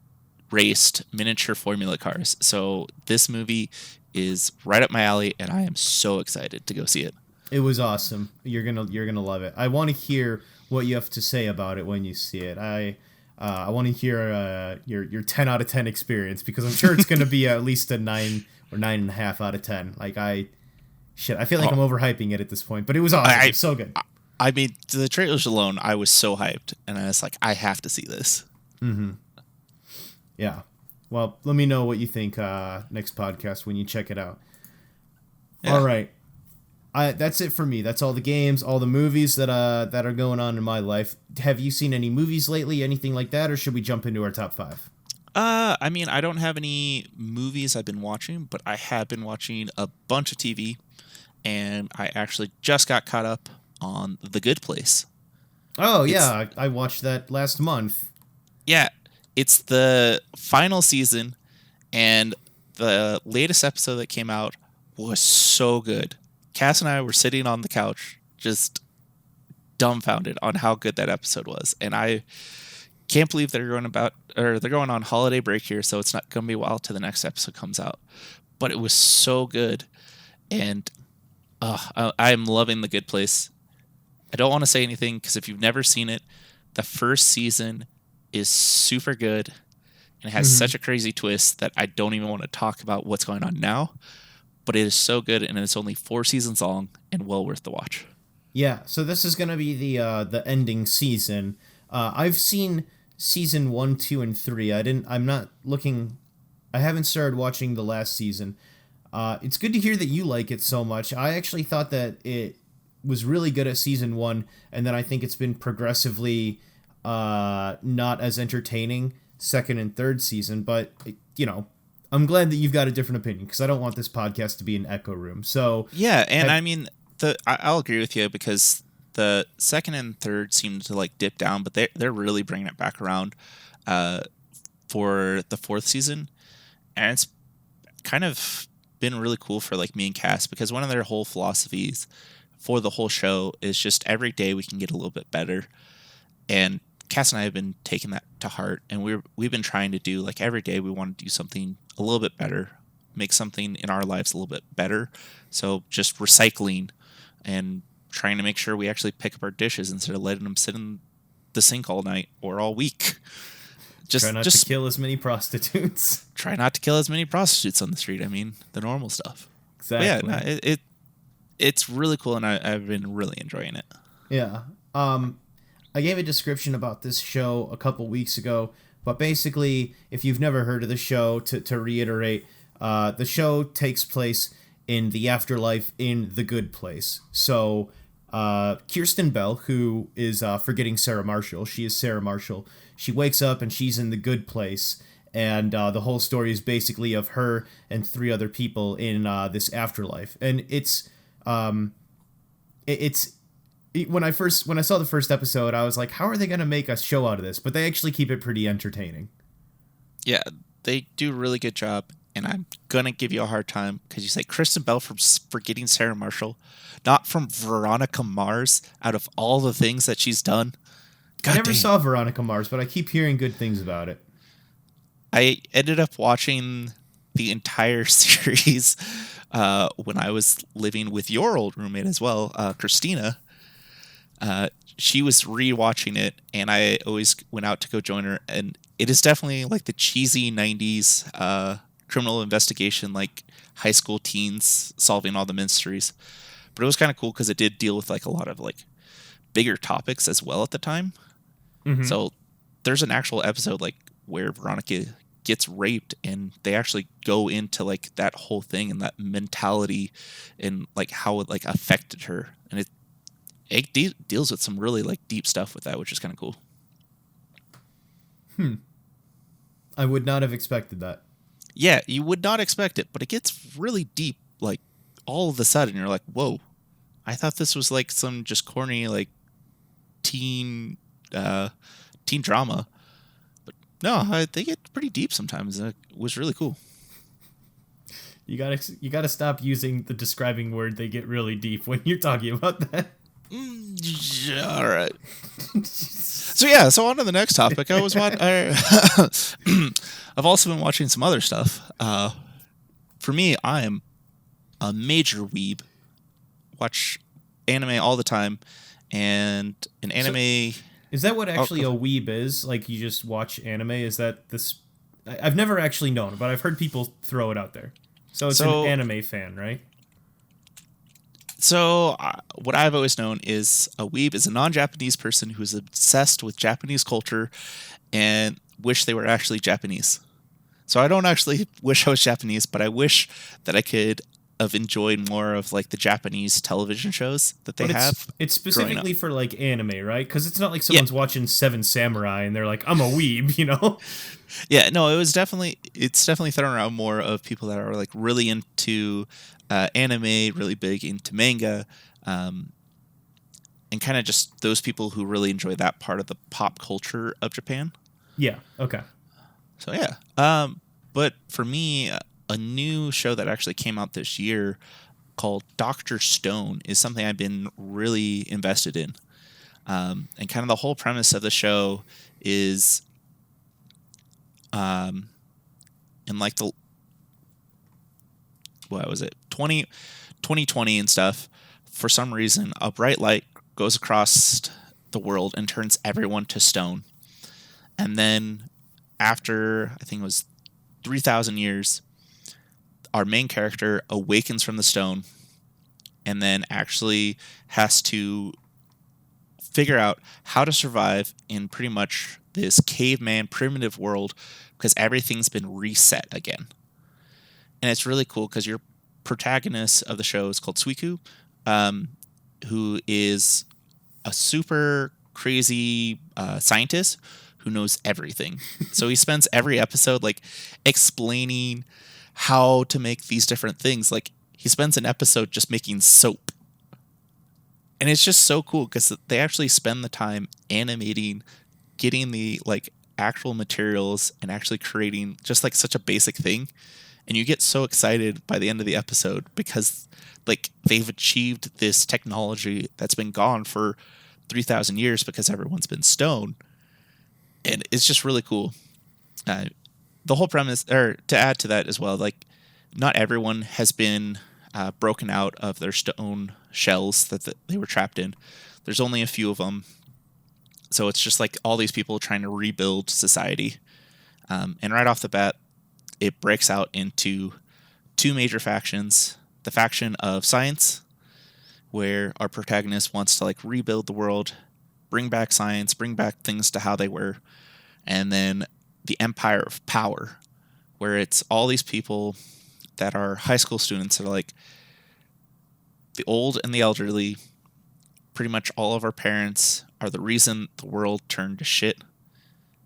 raced miniature Formula cars. So this movie is right up my alley, and I am so excited to go see it. It was awesome. You're gonna love it. I want to hear what you have to say about it when you see it. I want to hear your 10 out of 10 experience, because I'm sure it's gonna be at least a 9 or 9.5 out of 10. Like I feel like I'm overhyping it at this point, but it was awesome. It was so good. I mean, the trailers alone, I was so hyped, and I was like, I have to see this. Mm-hmm. Yeah. Well, let me know what you think next podcast when you check it out. Yeah. All right. That's it for me. That's all the games, all the movies that are going on in my life. Have you seen any movies lately, anything like that, or should we jump into our top 5? I mean, I don't have any movies I've been watching, but I have been watching a bunch of TV, and I actually just got caught up on The Good Place. Oh, yeah. I watched that last month. Yeah. It's the final season, and the latest episode that came out was so good. Cass and I were sitting on the couch just dumbfounded on how good that episode was. And I can't believe they're going on holiday break here, so it's not going to be a while till the next episode comes out. But it was so good, and I'm loving The Good Place. I don't want to say anything, because if you've never seen it, the first season is super good. and it has such a crazy twist that I don't even want to talk about what's going on now. But it is so good, and it's only 4 seasons long and well worth the watch. Yeah, so this is gonna be the ending season. I've seen season 1, 2, and 3. I'm not looking. I haven't started watching the last season. It's good to hear that you like it so much. I actually thought that it was really good at season 1, and then I think it's been progressively not as entertaining second and third season. But I'm glad that you've got a different opinion because I don't want this podcast to be an echo room. So yeah, and I mean, I'll agree with you because the second and third seem to like dip down, but they're really bringing it back around for the 4th season, and it's kind of been really cool for like me and Cass because one of their whole philosophies for the whole show is just every day we can get a little bit better, and Cass and I have been taking that to heart, and we've been trying to do like every day we want to do something a little bit better, make something in our lives a little bit better. So just recycling and trying to make sure we actually pick up our dishes instead of letting them sit in the sink all night or all week. Try not to kill as many prostitutes. Try not to kill as many prostitutes on the street. I mean, the normal stuff. Exactly. But yeah, it's really cool, and I've been really enjoying it. Yeah. I gave a description about this show a couple weeks ago, but basically, if you've never heard of the show, to reiterate, the show takes place in the afterlife in the good place. So Kirsten Bell, who is forgetting Sarah Marshall, she is Sarah Marshall. She wakes up and she's in the good place, and the whole story is basically of her and 3 other people in this afterlife. And it's when I saw the first episode, I was like, how are they going to make a show out of this? But they actually keep it pretty entertaining. Yeah, they do a really good job, and I'm going to give you a hard time because you say Kristen Bell from Forgetting Sarah Marshall, not from Veronica Mars, out of all the things that she's done. I never saw Veronica Mars, but I keep hearing good things about it. I ended up watching the entire series when I was living with your old roommate as well, Christina. She was rewatching it, and I always went out to go join her. And it is definitely like the cheesy 90s criminal investigation, like high school teens solving all the mysteries. But it was kind of cool because it did deal with like a lot of like bigger topics as well at the time. Mm-hmm. So there's an actual episode like where Veronica gets raped, and they actually go into like that whole thing and that mentality and like how it like affected her, and it deals with some really like deep stuff with that, which is kind of cool. I would not have expected that. Yeah, you would not expect it, but it gets really deep. Like all of a sudden, you're like, "Whoa! I thought this was like some just corny like teen drama." No, they get pretty deep sometimes. It was really cool. You gotta stop using the describing word "they get really deep" when you're talking about that. All right. So on to the next topic. I've also been watching some other stuff. For me, I am a major weeb. Watch anime all the time, and an anime. Is that what actually a weeb is? Like you just watch anime? Is that this? I've never actually known, but I've heard people throw it out there. So it's an anime fan, right? So what I've always known is a weeb is a non-Japanese person who's obsessed with Japanese culture and wish they were actually Japanese. So I don't actually wish I was Japanese, but I wish that I could have enjoyed more of like the Japanese television shows that they have. It's specifically for like anime, right? Because it's not like someone's watching Seven Samurai and they're like, I'm a weeb, you know? Yeah, no, it's definitely thrown around more of people that are like really into anime, really big into manga, and kind of just those people who really enjoy that part of the pop culture of Japan. Yeah. Okay. So yeah. But for me, a new show that actually came out this year called Dr. Stone is something I've been really invested in. And kind of the whole premise of the show is in like the, what was it, 2020 and stuff, for some reason, a bright light goes across the world and turns everyone to stone. And then after I think it was 3,000 years, our main character awakens from the stone and then actually has to figure out how to survive in pretty much this caveman primitive world because everything's been reset again. And it's really cool because your protagonist of the show is called Suiku, who is a super crazy scientist who knows everything. So he spends every episode like explaining how to make these different things. Like he spends an episode just making soap. And it's just so cool because they actually spend the time animating, getting the like actual materials and actually creating just like such a basic thing. And you get so excited by the end of the episode because like they've achieved this technology that's been gone for 3,000 years because everyone's been stone. And it's just really cool. The whole premise, or to add to that as well, like not everyone has been broken out of their stone shells that they were trapped in. There's only a few of them. So it's just like all these people trying to rebuild society. And right off the bat, it breaks out into two major factions. The faction of science, where our protagonist wants to like rebuild the world, bring back science, bring back things to how they were. And then the Empire of Power, where it's all these people that are high school students that are like the old and the elderly. Pretty much all of our parents are the reason the world turned to shit,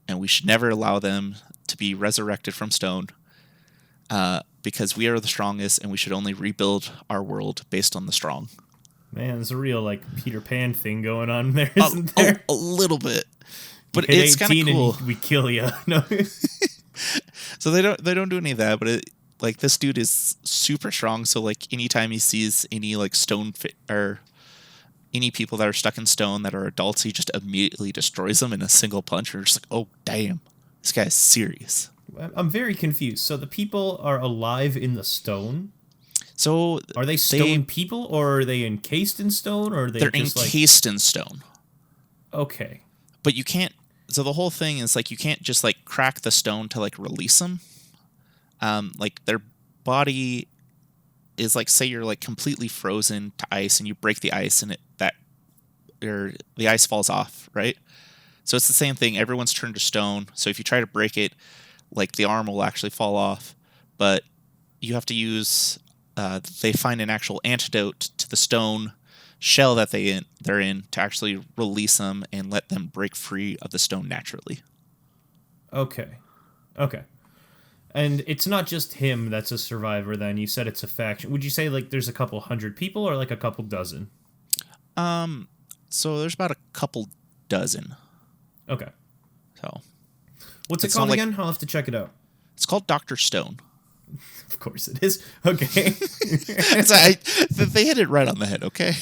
and we should never allow them to be resurrected from stone because we are the strongest and we should only rebuild our world based on the strong. Man, there's a real like Peter Pan thing going on there, isn't there? A little bit. But it's kind of cool. And we kill you. No. So they don't do any of that, but like this dude is super strong. So like anytime he sees any like or any people that are stuck in stone that are adults, he just immediately destroys them in a single punch. We're just like, oh damn, this guy's serious. I'm very confused. So the people are alive in the stone. So are they stone people, or are they encased in stone, or are they're just encased in stone? Okay, but you can't. So the whole thing is like you can't just like crack the stone to like release them. Like their body is like, say you're like completely frozen to ice and you break the ice and the ice falls off, right? So it's the same thing. Everyone's turned to stone. So if you try to break it, like the arm will actually fall off, but you have to use. They find an actual antidote to the stone shell that they're in to actually release them and let them break free of the stone naturally. Okay. And it's not just him that's a survivor then. You said it's a faction. Would you say like there's a couple hundred people or like a couple dozen? So there's about a couple dozen. Okay. So what's it called again? I'll have to check it out. It's called Dr. Stone. Of course it is. Okay. They hit it right on the head, okay?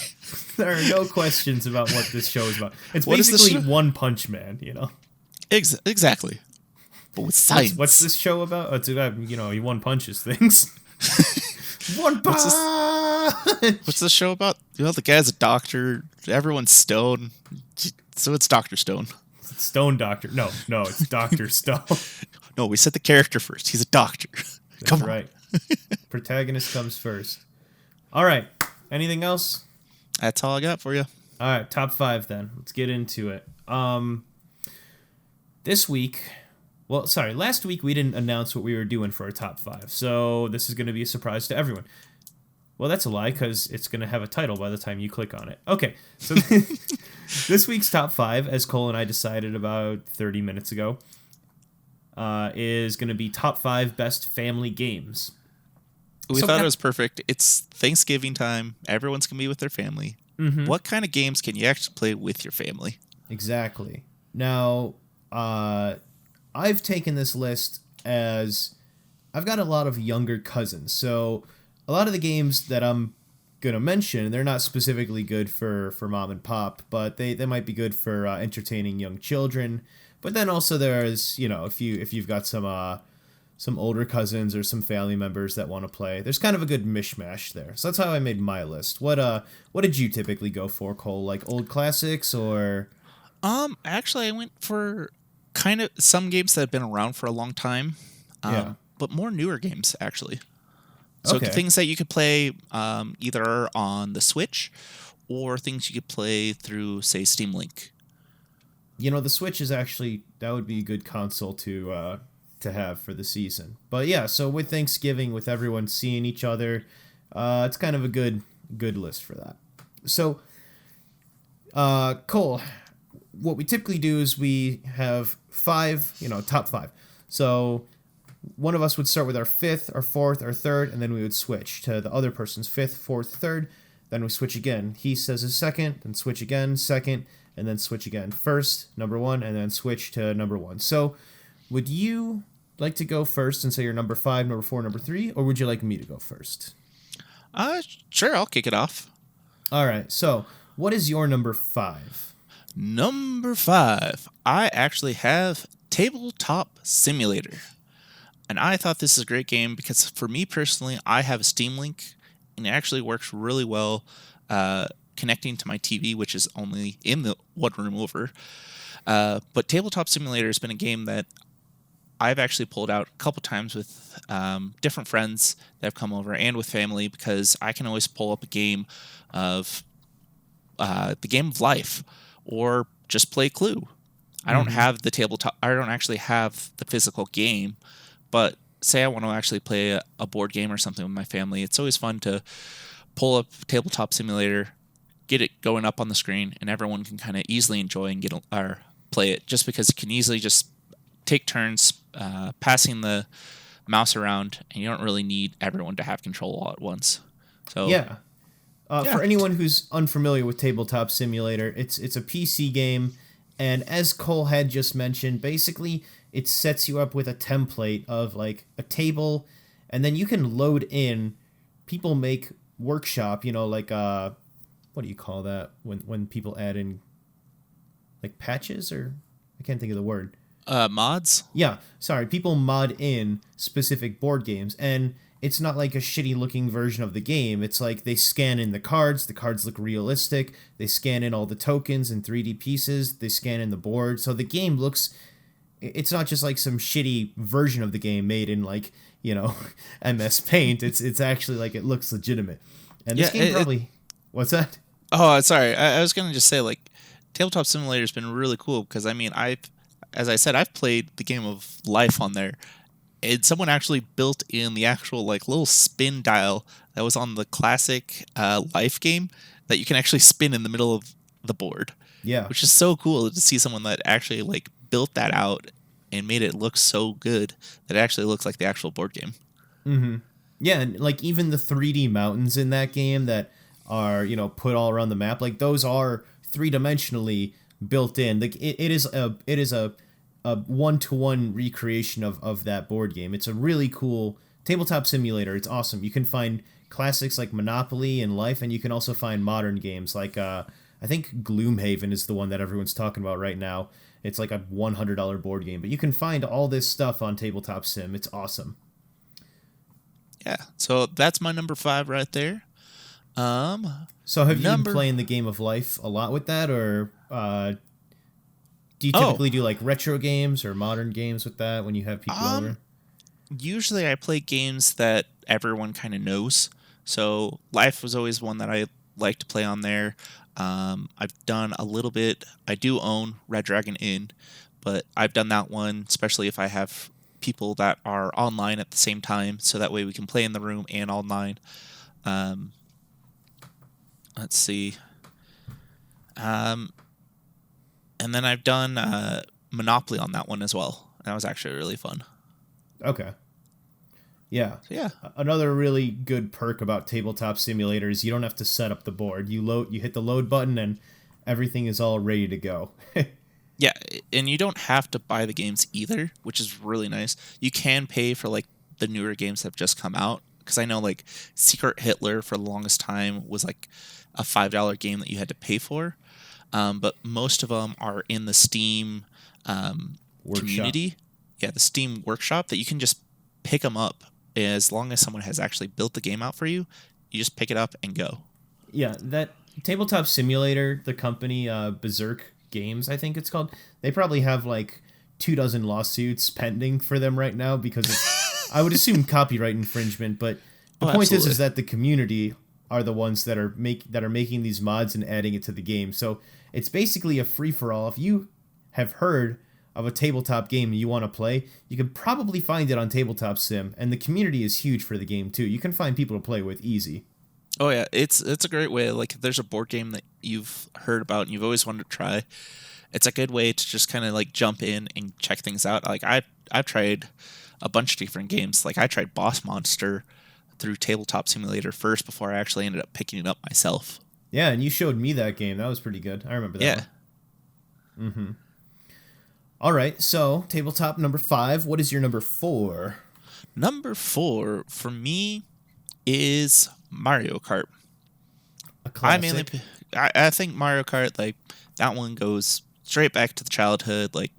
There are no questions about what this show is about. It's basically One Punch Man, you know? Exactly. But with science. What's this show about? Oh, it's about, he one punches things. One punch! What's this show about? The guy's a doctor. Everyone's stone. So it's Dr. Stone. Stone Doctor. No, it's Dr. Stone. No, we said the character first. He's a doctor. That's right. Protagonist comes first. All right. Anything else? That's all I got for you. All right. Top 5 then. Let's get into it. This week... Well, sorry, last week we didn't announce what we were doing for our top 5, so this is going to be a surprise to everyone. Well, that's a lie, because it's going to have a title by the time you click on it. Okay, so this week's top 5, as Cole and I decided about 30 minutes ago, is going to be top 5 best family games. We thought it was perfect. It's Thanksgiving time. Everyone's going to be with their family. Mm-hmm. What kind of games can you actually play with your family? Exactly. Now, I've taken this list as I've got a lot of younger cousins, so a lot of the games that I'm going to mention, they're not specifically good for mom and pop, but they might be good for entertaining young children. But then also there's, if you've got some older cousins or some family members that want to play, there's kind of a good mishmash there. So that's how I made my list. What did you typically go for, Cole? Like old classics or? Actually I went for Kind of some games that have been around for a long time, Yeah. but more newer games actually. So Okay. things that you could play either on the Switch or things you could play through, say, Steam Link. The Switch is actually that would be a good console to have for the season. But yeah, so with Thanksgiving, with everyone seeing each other, it's kind of a good list for that. So, Cole, what we typically do is we have five, top five. So one of us would start with our fifth, our fourth, our third, and then we would switch to the other person's fifth, fourth, third. Then we switch again. He says his second, then switch again, second, and then switch again. First, number one, and then switch to number one. So, would you like to go first and say your number five, number four, number three, or would you like me to go first? Sure, I'll kick it off. All right. So, what is your number five? Number 5, I actually have Tabletop Simulator. And I thought this is a great game because for me personally, I have a Steam Link and it actually works really well connecting to my TV, which is only in the one room over. But Tabletop Simulator has been a game that I've actually pulled out a couple times with different friends that have come over and with family because I can always pull up a game of the game of life or just play Clue. I don't have the tabletop. I don't actually have the physical game, but say I want to actually play a board game or something with my family. It's always fun to pull up Tabletop Simulator, get it going up on the screen, and everyone can kind of easily enjoy and or play it. Just because it can easily just take turns passing the mouse around, and you don't really need everyone to have control all at once. So Yeah. Yeah. For anyone who's unfamiliar with Tabletop Simulator, it's a PC game, and as Cole had just mentioned, basically it sets you up with a template of like a table, and then you can load in. People make workshop, like what do you call that when people add in like patches, or I can't think of the word. Mods. Yeah, sorry. People mod in specific board games, and it's not like a shitty looking version of the game. It's like they scan in the cards look realistic, they scan in all the tokens and 3D pieces, they scan in the board. So the game looks, it's not just like some shitty version of the game made in like, MS Paint. It's actually like it looks legitimate. And this game probably what's that? Oh, sorry. I was gonna just say like Tabletop Simulator has been really cool because as I said, I've played the game of life on there. And someone actually built in the actual like little spin dial that was on the classic life game that you can actually spin in the middle of the board. Yeah. Which is so cool to see someone that actually like built that out and made it look so good that it actually looks like the actual board game. Mm-hmm. Yeah, and like even the 3D mountains in that game that are, put all around the map, like those are three-dimensionally built in. Like it is a one-to-one recreation of that board game. It's a really cool Tabletop Simulator. It's awesome. You can find classics like Monopoly and Life, and you can also find modern games like I think Gloomhaven is the one that everyone's talking about right now. It's like a $100 board game, but you can find all this stuff on Tabletop Sim. It's awesome. Yeah, so that's my number 5 right there. So have you been playing the game of life a lot with that, or do you typically do like retro games or modern games with that when you have people over? Usually I play games that everyone kind of knows. So Life was always one that I like to play on there. I've done a little bit. I do own Red Dragon Inn, but I've done that one, especially if I have people that are online at the same time, so that way we can play in the room and online. Let's see. And then I've done Monopoly on that one as well. That was actually really fun. Okay. Yeah. So, yeah. Another really good perk about Tabletop Simulator is you don't have to set up the board. You hit the load button and everything is all ready to go. Yeah, and you don't have to buy the games either, which is really nice. You can pay for like the newer games that have just come out, because I know like Secret Hitler for the longest time was like a $5 game that you had to pay for. But most of them are in the Steam community. Yeah, the Steam workshop that you can just pick them up as long as someone has actually built the game out for you. You just pick it up and go. Yeah, that Tabletop Simulator, the company Berserk Games, I think it's called, they probably have like 24 lawsuits pending for them right now because of, I would assume, copyright infringement. But the point absolutely. is that the community are the ones that are making these mods and adding it to the game. So it's basically a free for all. If you have heard of a tabletop game you want to play, you can probably find it on Tabletop Sim, and the community is huge for the game too. You can find people to play with easy. Oh yeah, it's a great way. Like if there's a board game that you've heard about and you've always wanted to try, it's a good way to just kind of like jump in and check things out. Like I've tried a bunch of different games. Like I tried Boss Monster through Tabletop Simulator first before I actually ended up picking it up myself. Yeah, and you showed me that game. That was pretty good. I remember that Yeah. one. All right, so tabletop number 5. What is your number 4? Number 4 for me is Mario Kart. A I mainly, classic. I think Mario Kart, like that one goes straight back to the childhood. Like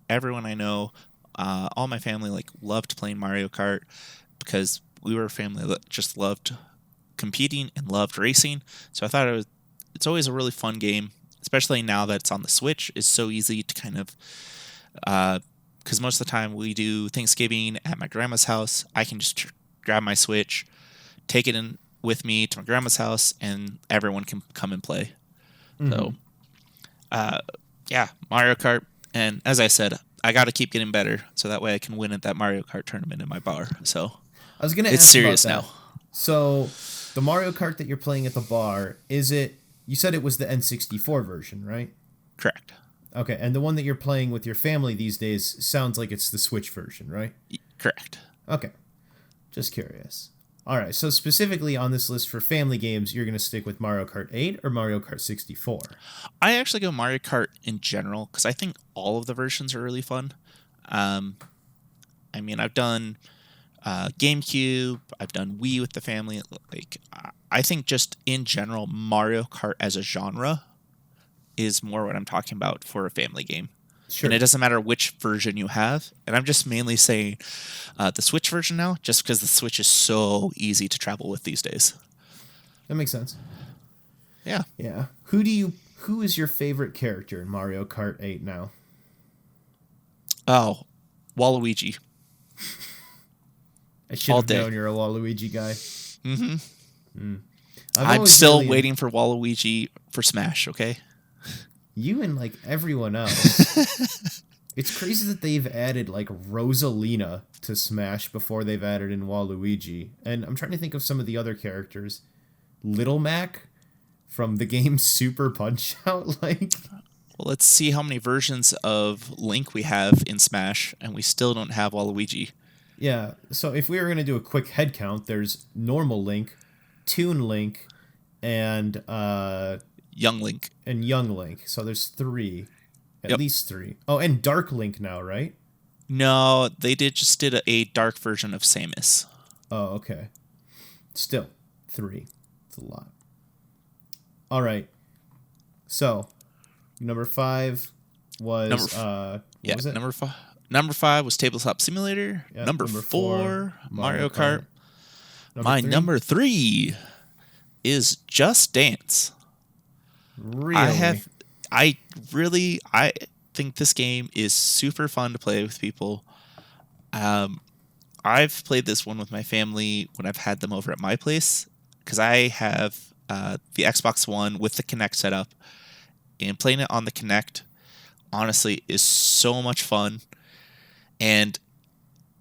everyone I know, all my family like loved playing Mario Kart because we were a family that just loved competing and loved racing. So I thought it's always a really fun game, especially now that it's on the Switch. It's so easy to kind of, because most of the time we do Thanksgiving at my grandma's house. I can just grab my Switch, take it in with me to my grandma's house, and everyone can come and play. So, yeah, Mario Kart. And as I said, I got to keep getting better so that way I can win at that Mario Kart tournament in my bar. So I was gonna it's ask serious about that. now. So the Mario Kart that you're playing at the bar, is it? You said it was the N64 version, right? Correct. Okay, and the one that you're playing with your family these days sounds like it's the Switch version, right? Correct. Okay, just curious. All right, so specifically on this list for family games, you're gonna stick with Mario Kart 8 or Mario Kart 64? I actually go Mario Kart in general because I think all of the versions are really fun. Um, I mean, I've done GameCube, I've done Wii with the family. Like, I think just in general, Mario Kart as a genre is more what I'm talking about for a family game. Sure. And it doesn't matter which version you have. And I'm just mainly saying the Switch version now, just because the Switch is so easy to travel with these days. That makes sense. Yeah. Yeah. Who is your favorite character in Mario Kart 8 now? Oh, Waluigi. I should All have day. known you're a Waluigi guy. Mm-hmm. I've I'm always still really- waiting for Waluigi for Smash, okay? You and like everyone else. It's crazy that they've added like Rosalina to Smash before they've added in Waluigi. And I'm trying to think of some of the other characters. Little Mac from the game Super Punch Out. Like, Well, let's see how many versions of Link we have in Smash, and we still don't have Waluigi. yeah. So if we were gonna do a quick head count, there's normal Link, Toon Link, and Young Link. Young Link. So there's 3, at Yep. least 3. Oh, and Dark Link now, right? No, they just did a dark version of Samus. Oh, okay. Still 3. It's a lot. All right. So number 5 was what was it? Number 5 was Tabletop Simulator. Yeah, number number 4, Mario Kart. Number 3? Number 3 is Just Dance. Really? I think this game is super fun to play with people. I've played this one with my family when I've had them over at my place because I have the Xbox One with the Kinect set up, and playing it on the Kinect honestly is so much fun. And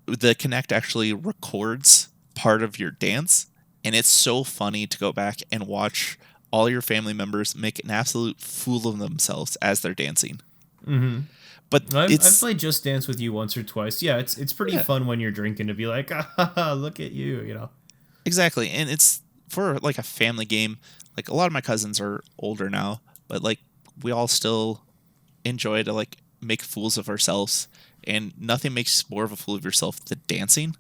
the Kinect actually records part of your dance, and it's so funny to go back and watch all your family members make an absolute fool of themselves as they're dancing. Mm-hmm. But I've it's played Just Dance with you once or twice. Yeah, it's pretty fun when you're drinking to be like, ah, look at you, you know. exactly, and it's for like a family game. Like a lot of my cousins are older now, but like we all still enjoy to like make fools of ourselves, and nothing makes more of a fool of yourself than dancing.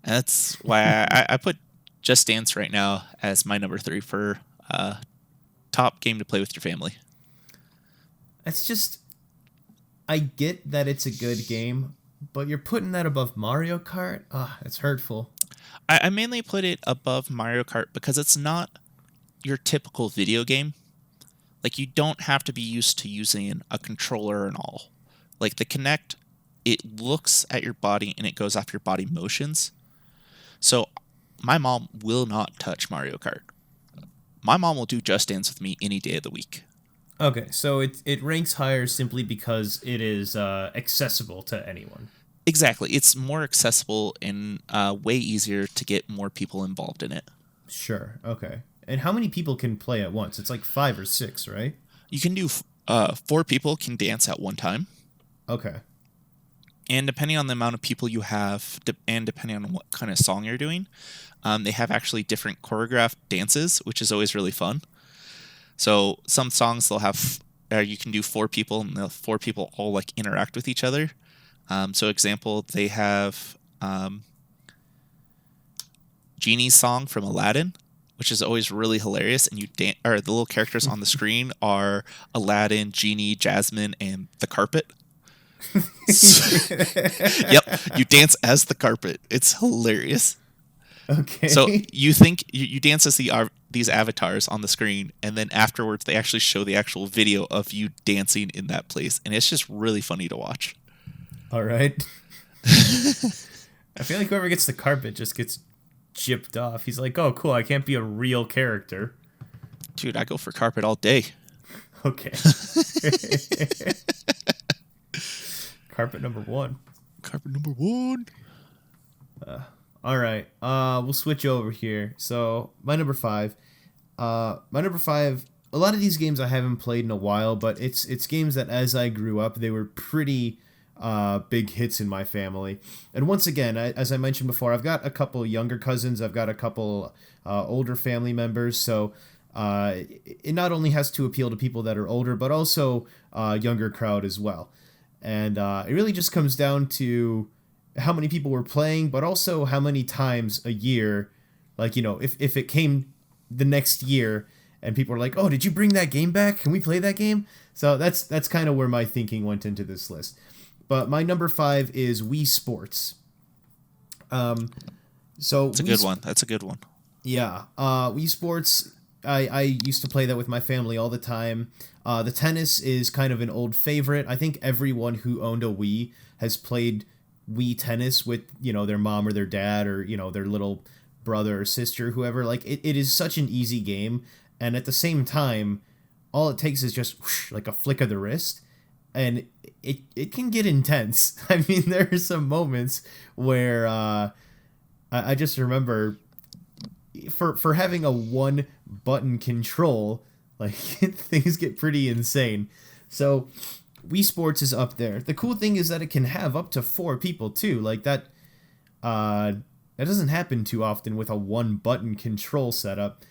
And that's why I put Just Dance right now as my number 3 for top game to play with your family. It's just, I get that it's a good game, but you're putting that above Mario Kart? Ah, it's hurtful. I mainly put it above Mario Kart because it's not your typical video game. Like, you don't have to be used to using a controller and all. Like the Kinect, it looks at your body and it goes off your body motions. So my mom will not touch Mario Kart. My mom will do Just Dance with me any day of the week. Okay, so it ranks higher simply because it is accessible to anyone. Exactly. It's more accessible and way easier to get more people involved in it. Sure. Okay. And how many people can play at once? It's like 5 or 6, right? You can do 4 people can dance at one time. Okay. And depending on the amount of people you have, and depending on what kind of song you're doing, they have actually different choreographed dances, which is always really fun. So some songs they'll have, you can do 4 people, and the 4 people all like interact with each other. So example, they have Genie's song from Aladdin, which is always really hilarious. And or the little characters on the screen are Aladdin, Genie, Jasmine, and the carpet. Yep, you dance as the carpet. It's hilarious. Okay. So you think you dance as these avatars on the screen, and then afterwards they actually show the actual video of you dancing in that place, and it's just really funny to watch. All right. I feel like whoever gets the carpet just gets gypped off. He's like, oh, cool, I can't be a real character. Dude, I go for carpet all day. Okay. Carpet number 1. Carpet number 1. All right. We'll switch over here. So my number 5. My number 5. A lot of these games I haven't played in a while, but it's games that as I grew up, they were pretty big hits in my family. And once again, as I mentioned before, I've got a couple younger cousins. I've got a couple older family members. So it not only has to appeal to people that are older, but also younger crowd as well. And it really just comes down to how many people were playing, but also how many times a year, like, you know, if it came the next year and people were like, oh, did you bring that game back? Can we play that game? So that's kind of where my thinking went into this list. But my number 5 is Wii Sports. So That's a good one. That's a good one. Yeah. Wii Sports, I used to play that with my family all the time. The tennis is kind of an old favorite. I think everyone who owned a Wii has played Wii tennis with, you know, their mom or their dad or, you know, their little brother or sister, whoever. Like, it is such an easy game. And at the same time, all it takes is just whoosh, like a flick of the wrist. And it can get intense. I mean, there are some moments where I just remember for having a one button control, like things get pretty insane. So Wii Sports is up there. The cool thing is that it can have up to 4 people too. Like that doesn't happen too often with a one button control setup.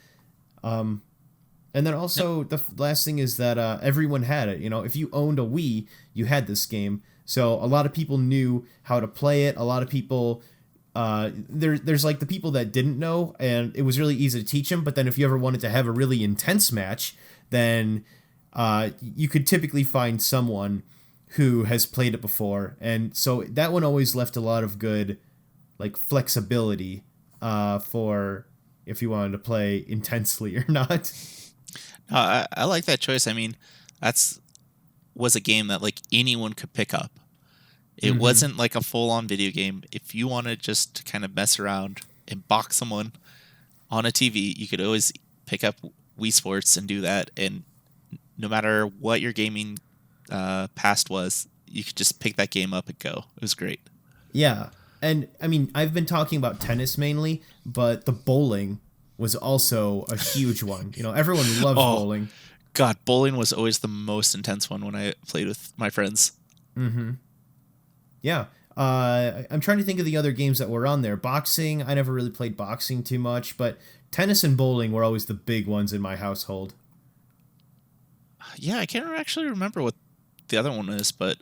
And then also the last thing is that everyone had it. You know, if you owned a Wii, you had this game. So a lot of people knew how to play it. A lot of people, there's like the people that didn't know, and it was really easy to teach them. But then if you ever wanted to have a really intense match, then you could typically find someone who has played it before. And so that one always left a lot of good, like, flexibility for if you wanted to play intensely or not. I like that choice. I mean, was a game that like anyone could pick up. It wasn't like a full-on video game. If you wanted just to kind of mess around and box someone on a TV, you could always pick up Wii Sports and do that. And no matter what your gaming past was, you could just pick that game up and go. It was great. Yeah. And I mean, I've been talking about tennis mainly, but the bowling was also a huge one. You know, everyone loves bowling. God, bowling was always the most intense one when I played with my friends. Mm-hmm. Yeah. I'm trying to think of the other games that were on there. Boxing, I never really played boxing too much, but tennis and bowling were always the big ones in my household. Yeah, I can't actually remember what the other one is, but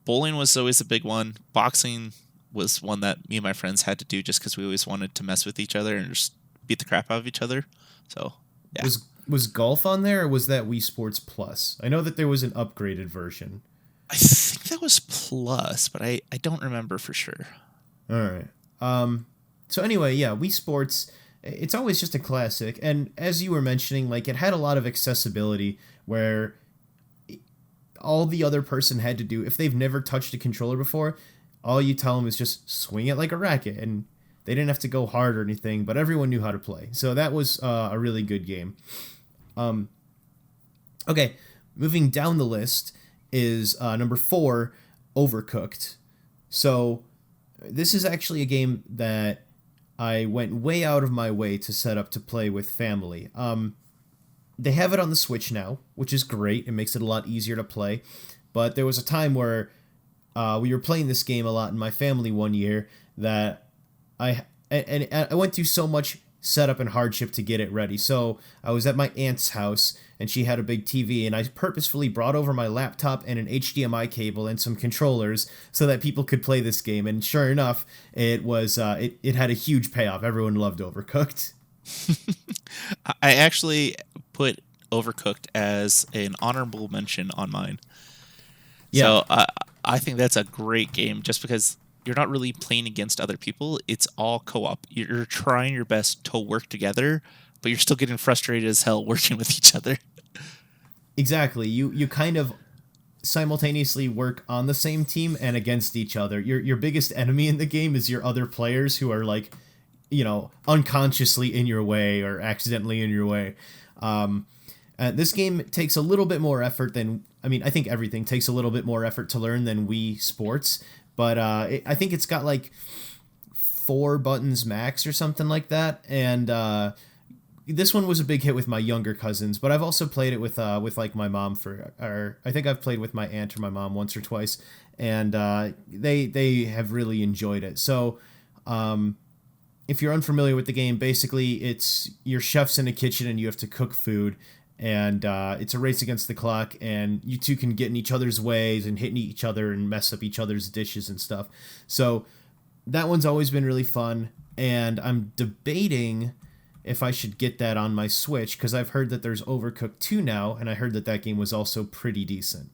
bowling was always a big one. Boxing was one that me and my friends had to do just because we always wanted to mess with each other and just beat the crap out of each other. So, yeah. Was golf on there, or was that Wii Sports Plus? I know that there was an upgraded version. I think that was Plus, but I don't remember for sure. All right. So anyway, yeah, Wii Sports, it's always just a classic. And as you were mentioning, like, it had a lot of accessibility where all the other person had to do, if they've never touched a controller before, all you tell them is just swing it like a racket, and they didn't have to go hard or anything, but everyone knew how to play. So that was a really good game. Okay, moving down the list is number 4, Overcooked. So this is actually a game that I went way out of my way to set up to play with family. They have it on the Switch now, which is great. It makes it a lot easier to play. But there was a time where we were playing this game a lot in my family one year that I went through so much setup and hardship to get it ready. So I was at my aunt's house, and she had a big TV, and I purposefully brought over my laptop and an HDMI cable and some controllers so that people could play this game. And sure enough, it was it had a huge payoff. Everyone loved Overcooked. I actually put Overcooked as an honorable mention on mine. Yeah. So I think that's a great game just because you're not really playing against other people. It's all co-op. You're trying your best to work together, but you're still getting frustrated as hell working with each other. Exactly. You kind of simultaneously work on the same team and against each other. Your biggest enemy in the game is your other players who are like, unconsciously in your way or accidentally in your way. This game takes a little bit more effort than, I think everything takes a little bit more effort to learn than Wii Sports, but I think it's got like 4 buttons max or something like that, and this one was a big hit with my younger cousins, but I've also played it with like my mom or I think I've played with my aunt or my mom once or twice, and they have really enjoyed it. So if you're unfamiliar with the game, basically it's you're chefs in a kitchen and you have to cook food, and it's a race against the clock, and you two can get in each other's ways and hit each other and mess up each other's dishes and stuff. So that one's always been really fun, and I'm debating if I should get that on my Switch, because I've heard that there's Overcooked 2 now, and I heard that game was also pretty decent.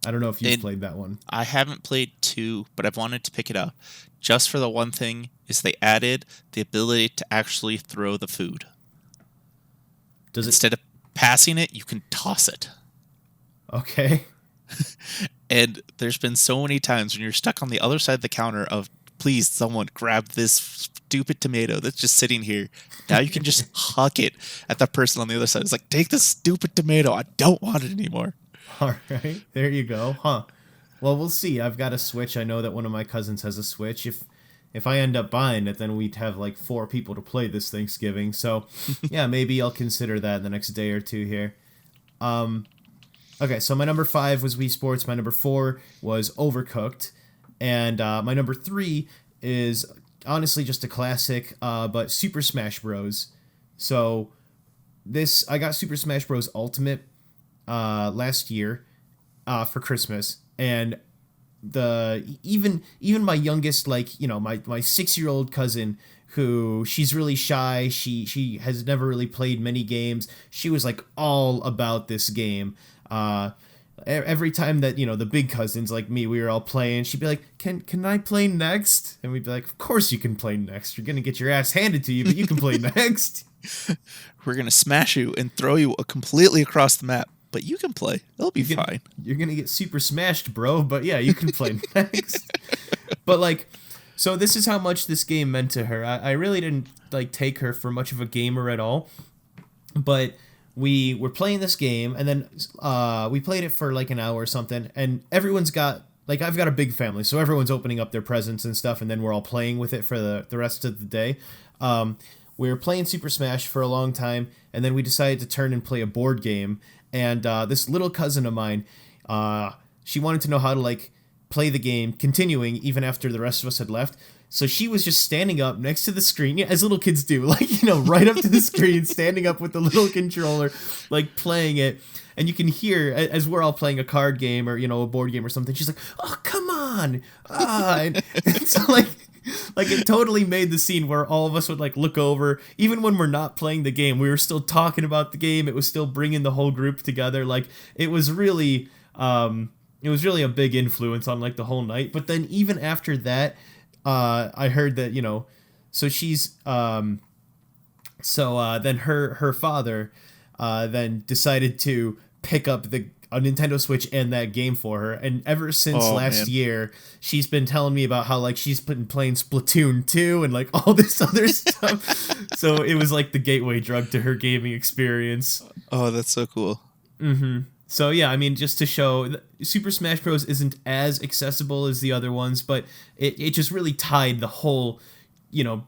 I don't know if you've played that one. I haven't played 2, but I've wanted to pick it up. Just for the one thing is they added the ability to actually throw the food. Instead of passing it, you can toss it. Okay. And there's been so many times when you're stuck on the other side of the counter of, please, someone grab this stupid tomato that's just sitting here. Now you can just huck it at the person on the other side. It's like, take this stupid tomato. I don't want it anymore. All right. There you go. Huh. Well, we'll see. I've got a Switch. I know that one of my cousins has a Switch. If I end up buying it, then we'd have like 4 people to play this Thanksgiving. So, yeah, maybe I'll consider that in the next day or two here. Okay, so my number 5 was Wii Sports. My number 4 was Overcooked. And my number 3 is honestly just a classic, but Super Smash Bros. So I got Super Smash Bros. Ultimate last year for Christmas, and even my youngest, my 6-year-old cousin, who she's really shy, she has never really played many games, she was like all about this game. Every time that the big cousins like me, we were all playing, she'd be like, can I play next? And we'd be like, of course you can play next, you're gonna get your ass handed to you, but you can play next. We're gonna smash you and throw you completely across the map, but you can play. It'll be fine. You're gonna get super smashed, bro, but yeah, you can play next. But so this is how much this game meant to her. I really didn't take her for much of a gamer at all, but we were playing this game, and then we played it for like an hour or something, and everyone's got I've got a big family, so everyone's opening up their presents and stuff, and then we're all playing with it for the rest of the day. We were playing Super Smash for a long time, and then we decided to turn and play a board game. And this little cousin of mine, she wanted to know how to play the game, continuing even after the rest of us had left. So she was just standing up next to the screen, as little kids do, right up to the screen, standing up with the little controller, playing it. And you can hear, as we're all playing a card game or, a board game or something, she's like, oh, come on. And so, it totally made the scene where all of us would, look over. Even when we're not playing the game, we were still talking about the game. It was still bringing the whole group together. It was really a big influence on, the whole night. But then even after that, I heard that, so she's, then her father then decided to pick up a Nintendo Switch and that game for her. And ever since Oh last man. year, she's been telling me about how like she's been playing Splatoon 2 and like all this other stuff. So it was like the gateway drug to her gaming experience. Oh, that's so cool. So yeah, I mean, just to show, Super Smash Bros. Isn't as accessible as the other ones, but it just really tied the whole, you know,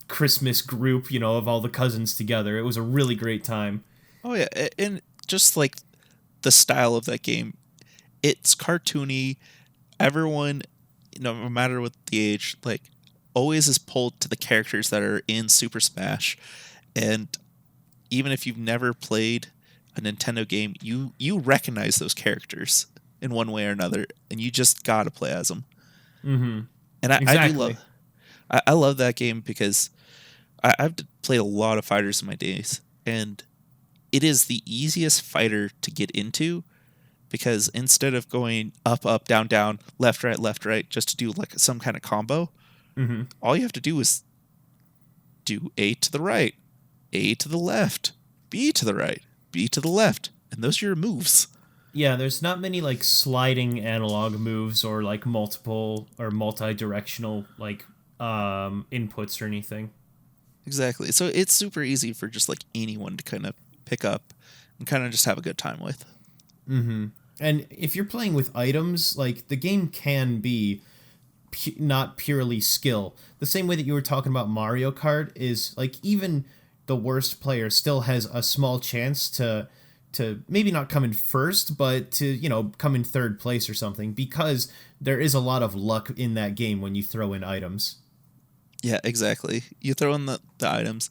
Christmas group, you know, of all the cousins together. It was a really great time. Oh yeah, and just like the style of that game, it's cartoony. Everyone, no matter what the age, like always is pulled to the characters that are in Super Smash, and even if you've never played a Nintendo game, you recognize those characters in one way or another, and you just gotta play as them. Mm-hmm. And I do Exactly. love, I love that game because I've played a lot of fighters in my days, and it is the easiest fighter to get into because instead of going up, up, down, down, left, right, just to do like some kind of combo, Mm-hmm. all you have to do is do A to the right, A to the left, B to the right, B to the left, and those are your moves. Yeah, there's not many like sliding analog moves or like multiple or multi-directional like inputs or anything. Exactly. So it's super easy for just like anyone to kind of pick up and kind of just have a good time with. And if you're playing with items, like the game can be not purely skill. The same way that you were talking about Mario Kart is like even the worst player still has a small chance to maybe not come in first, but to, you know, come in third place or something because there is a lot of luck in that game when you throw in items. Yeah, exactly. You throw in the items,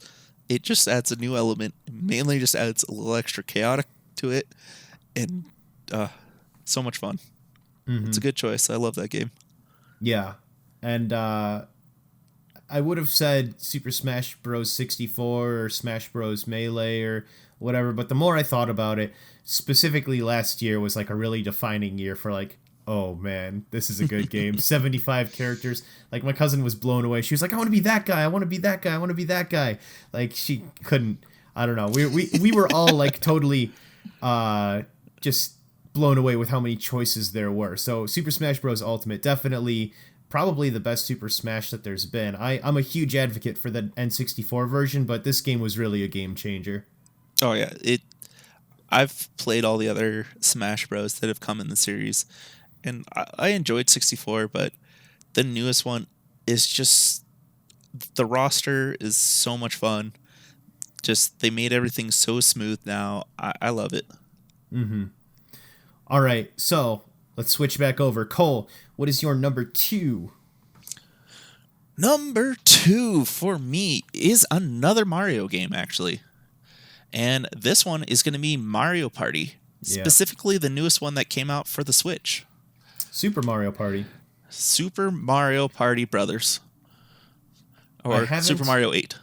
it just adds a new element. It mainly just adds a little extra chaotic to it, and so much fun. It's a good choice. I love that game. Yeah. And I would have said Super Smash Bros. 64 or Smash Bros. Melee or whatever, but the more I thought about it, specifically last year was like a really defining year for like, oh man, this is a good game. 75 characters. Like my cousin was blown away. She was like, I want to be that guy. I want to be that guy. I want to be that guy. Like she couldn't, I don't know. We were all like totally just blown away with how many choices there were. So Super Smash Bros. Ultimate, definitely probably the best Super Smash that there's been. I'm a huge advocate for the N64 version, but this game was really a game changer. Oh yeah, I've played all the other Smash Bros that have come in the series, and I enjoyed 64, but the newest one is just the roster is so much fun. Just they made everything so smooth now. I love it. All right, so let's switch back over. Cole, what is your number 2? Number 2 for me is another Mario game actually. And this one is going to be Mario Party, Yeah. specifically the newest one that came out for the Switch. Super Mario Party. Super Mario Party Brothers. Or haven't- Super Mario 8.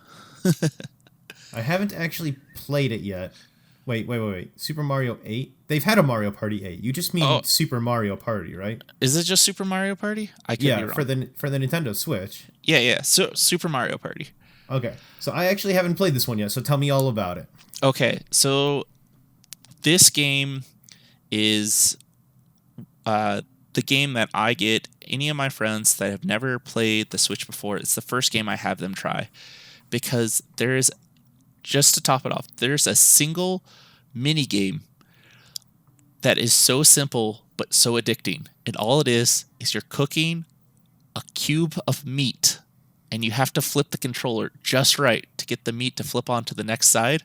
I haven't actually played it yet. Wait. Super Mario 8? They've had a Mario Party 8. You just mean Oh. Super Mario Party, right? Is it just Super Mario Party? I could be Yeah, wrong. for the Nintendo Switch. Yeah. So Super Mario Party. Okay. So I actually haven't played this one yet, so tell me all about it. Okay, so this game is the game that I get any of my friends that have never played the Switch before. It's the first game I have them try because there is, just to top it off, there's a single mini game that is so simple but so addicting. And all it is you're cooking a cube of meat and you have to flip the controller just right to get the meat to flip onto the next side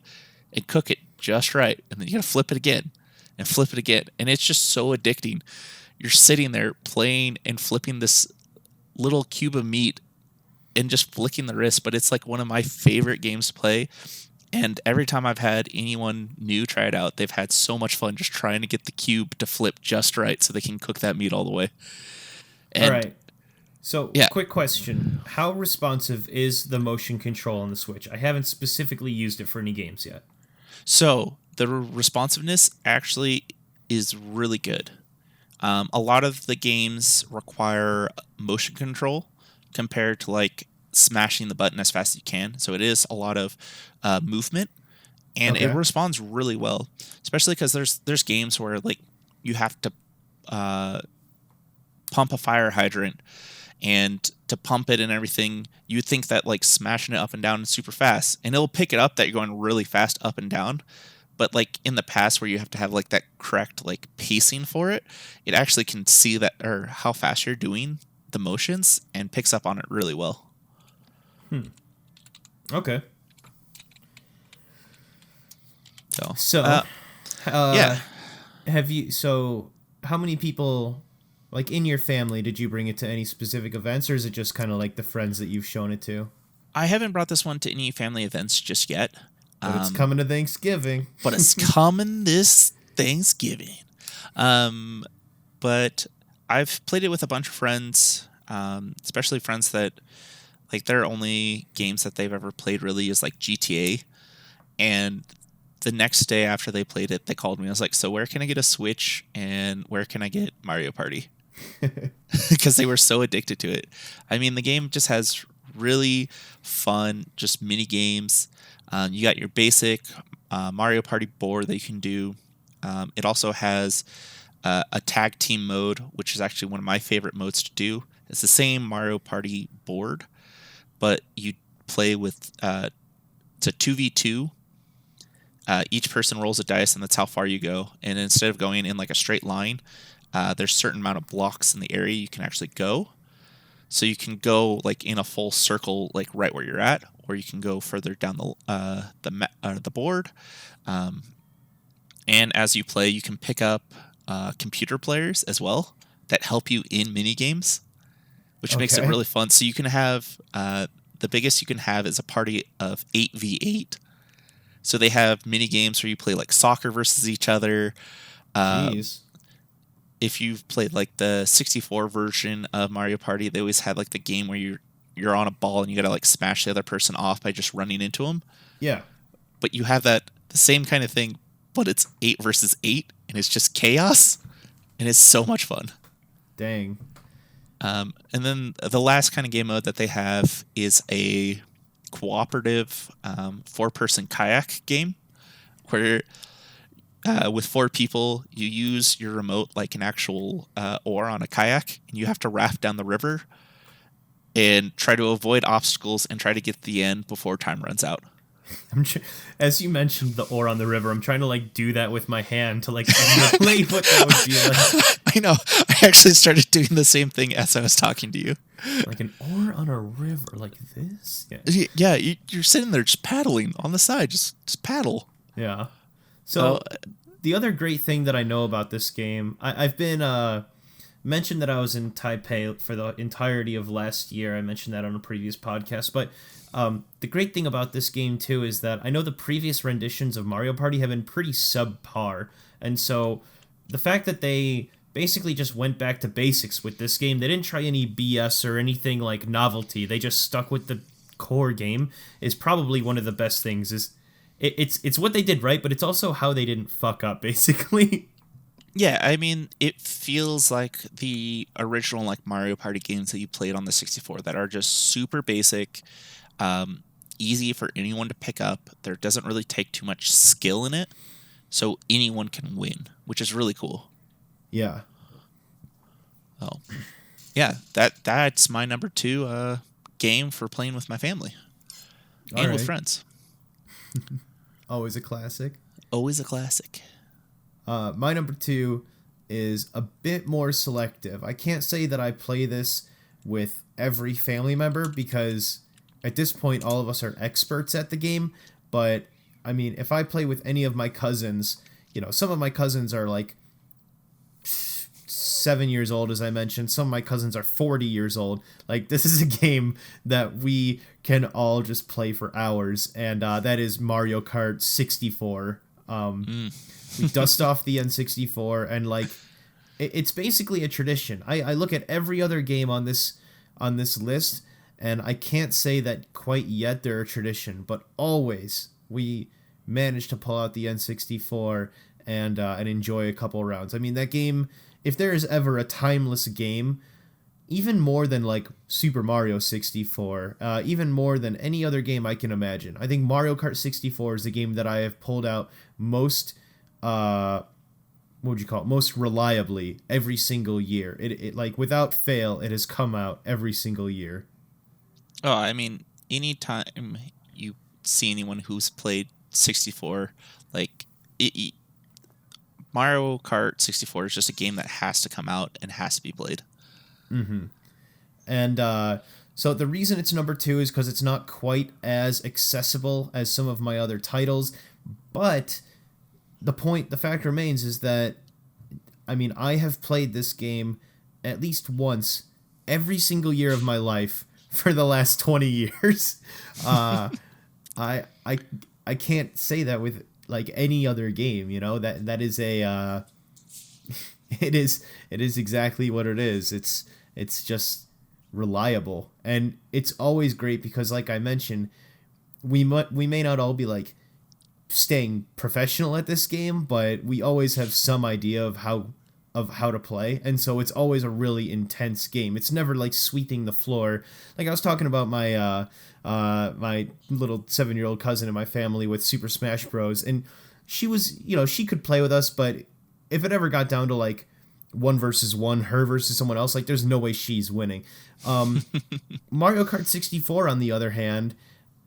and cook it just right. And then you gotta flip it again and flip it again. And it's just so addicting. You're sitting there playing and flipping this little cube of meat and just flicking the wrist. But it's like one of my favorite games to play. And every time I've had anyone new try it out, they've had so much fun just trying to get the cube to flip just right so they can cook that meat all the way. And all right. So, yeah. Quick question. How responsive is the motion control on the Switch? I haven't specifically used it for any games yet. So the responsiveness actually is really good. A lot of the games require motion control compared to like smashing the button as fast as you can. So it is a lot of movement, and it Okay. responds really well. Especially because there's games where like you have to pump a fire hydrant, and to pump it and everything, you think that like smashing it up and down is super fast, and it'll pick it up that you're going really fast up and down. But like in the past where you have to have like that correct like pacing for it, it actually can see that or how fast you're doing the motions and picks up on it really well. Okay. So yeah. Have you? So, how many people, like in your family, did you bring it to any specific events, or is it just kind of like the friends that you've shown it to? I haven't brought this one to any family events just yet. But it's coming to Thanksgiving. But it's coming this Thanksgiving. But I've played it with a bunch of friends, especially friends that like their only games that they've ever played really is like GTA. And the next day after they played it, they called me. I was like, so where can I get a Switch and where can I get Mario Party? Because they were so addicted to it. I mean, the game just has really fun, just mini games. You got your basic Mario Party board that you can do. It also has a tag team mode, which is actually one of my favorite modes to do. It's the same Mario Party board, but you play with it's a 2v2. Each person rolls a dice, and that's how far you go. And instead of going in like a straight line, there's a certain amount of blocks in the area you can actually go. So you can go like in a full circle, like right where you're at, or you can go further down the board. And as you play, you can pick up computer players as well that help you in mini games, which makes it really fun. So you can have the biggest you can have is a party of 8v8. So they have mini games where you play like soccer versus each other. Jeez. If you've played like the 64 version of Mario Party, they always had like the game where you're on a ball and you gotta like smash the other person off by just running into them. Yeah. But you have the same kind of thing, but it's 8 versus 8, and it's just chaos, and it's so much fun. Dang. And then the last kind of game mode that they have is a cooperative 4-person kayak game where with 4 people you use your remote like an actual oar on a kayak, and you have to raft down the river and try to avoid obstacles and try to get to the end before time runs out. As you mentioned the oar on the river, I'm trying to like do that with my hand to like emulate what that would be like. I know. I actually started doing the same thing as I was talking to you. Like an oar on a river like this? Yeah, you're sitting there just paddling on the side. Just paddle. Yeah. So the other great thing that I know about this game, I've been mentioned that I was in Taipei for the entirety of last year. I mentioned that on a previous podcast. But the great thing about this game, too, is that I know the previous renditions of Mario Party have been pretty subpar. And so the fact that they basically just went back to basics with this game, they didn't try any BS or anything like novelty. They just stuck with the core game, is probably one of the best things. It's what they did right, but it's also how they didn't fuck up, basically. Yeah, I mean, it feels like the original like Mario Party games that you played on the 64 that are just super basic, easy for anyone to pick up. There doesn't really take too much skill in it, so anyone can win, which is really cool. Yeah. Oh, yeah. That's my number 2 game for playing with my family and with friends. Always a classic. Always a classic. My number 2 is a bit more selective. I can't say that I play this with every family member because at this point all of us are experts at the game. But I mean, if I play with any of my cousins, some of my cousins are like 7 years old, as I mentioned. Some of my cousins are 40 years old. Like, this is a game that we can all just play for hours, and that is Mario Kart 64. We dust off the N64, and like, it's basically a tradition. I look at every other game on this list, and I can't say that quite yet they're a tradition, but always we manage to pull out the N64 and enjoy a couple rounds. I mean, that game, if there is ever a timeless game, even more than like Super Mario 64, even more than any other game I can imagine, I think Mario Kart 64 is the game that I have pulled out most what would you call it, most reliably every single year. It like without fail, it has come out every single year. Oh, I mean, anytime you see anyone who's played 64, like Mario Kart 64 is just a game that has to come out and has to be played. And so the reason it's number two is because it's not quite as accessible as some of my other titles. But the fact remains is that, I mean, I have played this game at least once every single year of my life for the last 20 years. I I I can't say that with like any other game, you know. That is a it is exactly what it is. It's just reliable, and it's always great because, like I mentioned, we may not all be like staying professional at this game, but we always have some idea of how to play, and so it's always a really intense game. It's never like sweeping the floor. Like I was talking about my little 7-year-old cousin in my family with Super Smash Bros, and she was, she could play with us, but if it ever got down to like one versus one, her versus someone else, like there's no way she's winning. Mario Kart 64, on the other hand,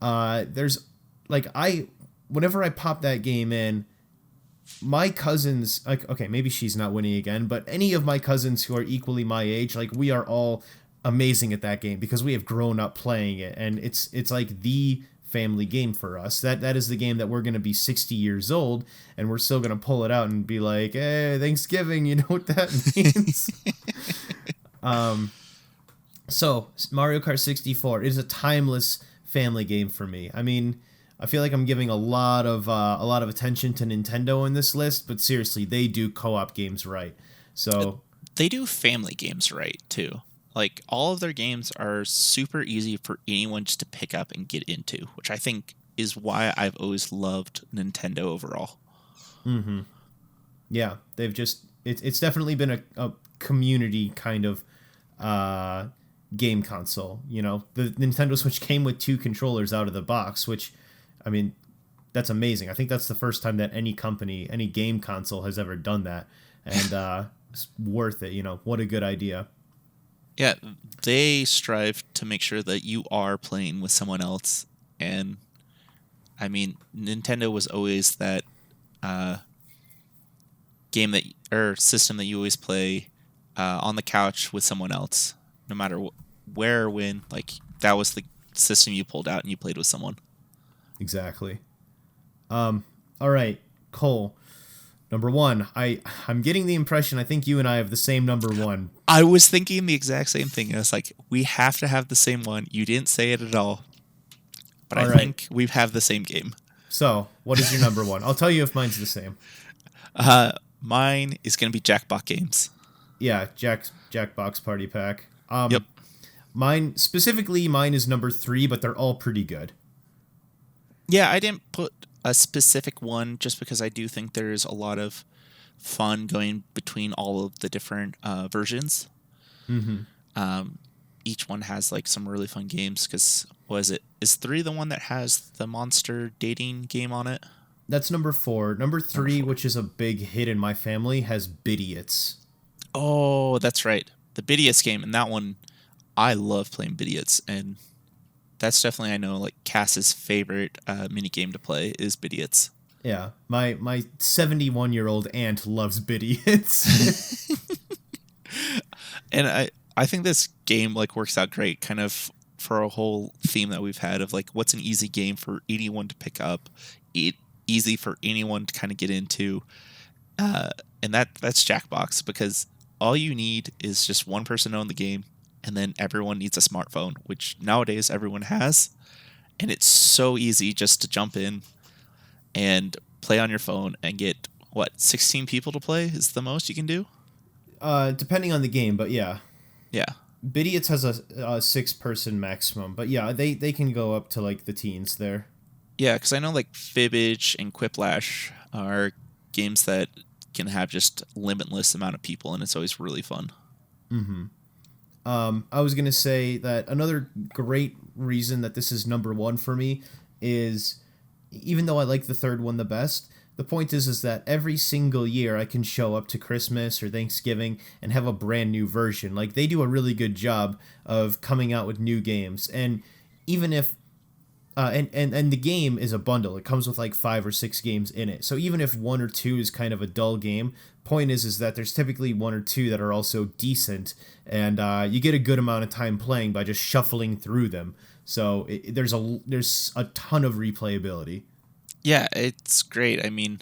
there's like whenever I pop that game in, my cousins, like, okay, maybe she's not winning again, but any of my cousins who are equally my age, like we are all amazing at that game because we have grown up playing it, and it's like the family game for us. That is the game that we're going to be 60 years old and we're still going to pull it out and be like, hey, Thanksgiving, you know what that means. So Mario Kart 64 is a timeless family game for me. I mean, I feel like I'm giving a lot of attention to Nintendo in this list, but seriously, they do co-op games right. So they do family games right too. Like all of their games are super easy for anyone just to pick up and get into, which I think is why I've always loved Nintendo overall. Yeah, they've just it's definitely been a community kind of game console. You know, the Nintendo Switch came with 2 controllers out of the box, which, I mean, that's amazing. I think that's the first time that any company, any game console has ever done that. And it's worth it, what a good idea. Yeah, they strive to make sure that you are playing with someone else. And, I mean, Nintendo was always that game that, or system that you always play on the couch with someone else. No matter where or when, like, that was the system you pulled out and you played with someone. Exactly. All right, Cole. Number 1. I'm getting the impression I think you and I have the same number 1. I was thinking the exact same thing. I was like, we have to have the same one. You didn't say it at all. But I think we have the same game. So, what is your number 1? I'll tell you if mine's the same. Mine is going to be Jackbox Games. Yeah, Jackbox Party Pack. Yep. Mine is number 3, but they're all pretty good. Yeah, I didn't put a specific one just because I do think there's a lot of fun going between all of the different versions. Each one has like some really fun games because, is 3 the one that has the monster dating game on it? That's number 4. Number 3, which is a big hit in my family, has Bidiots. Oh, that's right. The Bidiots game, and that one, I love playing Bidiots, and that's definitely, I know, like Cass's favorite mini game to play is Bidiots. Yeah, my 71-year-old aunt loves Bidiots. And I think this game like works out great, kind of for a whole theme that we've had of like what's an easy game for anyone to pick up, easy for anyone to kind of get into, and that's Jackbox, because all you need is just one person to own the game. And then everyone needs a smartphone, which nowadays everyone has. And it's so easy just to jump in and play on your phone and get, 16 people to play is the most you can do? Depending on the game, but yeah. Yeah. Bidiots has a 6-person maximum, but yeah, they can go up to like the teens there. Yeah, because I know like Fibbage and Quiplash are games that can have just limitless amount of people, and it's always really fun. I was going to say that another great reason that this is number 1 for me is, even though I like the third one the best, the point is that every single year I can show up to Christmas or Thanksgiving and have a brand new version. Like they do a really good job of coming out with new games, and even if and the game is a bundle. It comes with like 5 or 6 games in it. So even if 1 or 2 is kind of a dull game, point is that there's typically 1 or 2 that are also decent, and you get a good amount of time playing by just shuffling through them. So there's a ton of replayability. Yeah, it's great. I mean,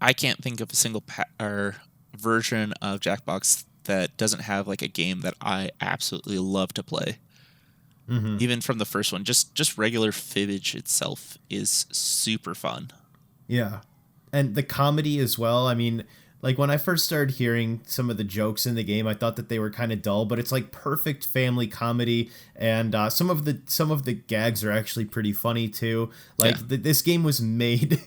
I can't think of a single or version of Jackbox that doesn't have like a game that I absolutely love to play. Mm-hmm. Even from the first one, just regular Fibbage itself is super fun. Yeah. And the comedy as well. I mean, like when I first started hearing some of the jokes in the game, I thought that they were kind of dull, but it's like perfect family comedy, and some of the gags are actually pretty funny too. Like this game was made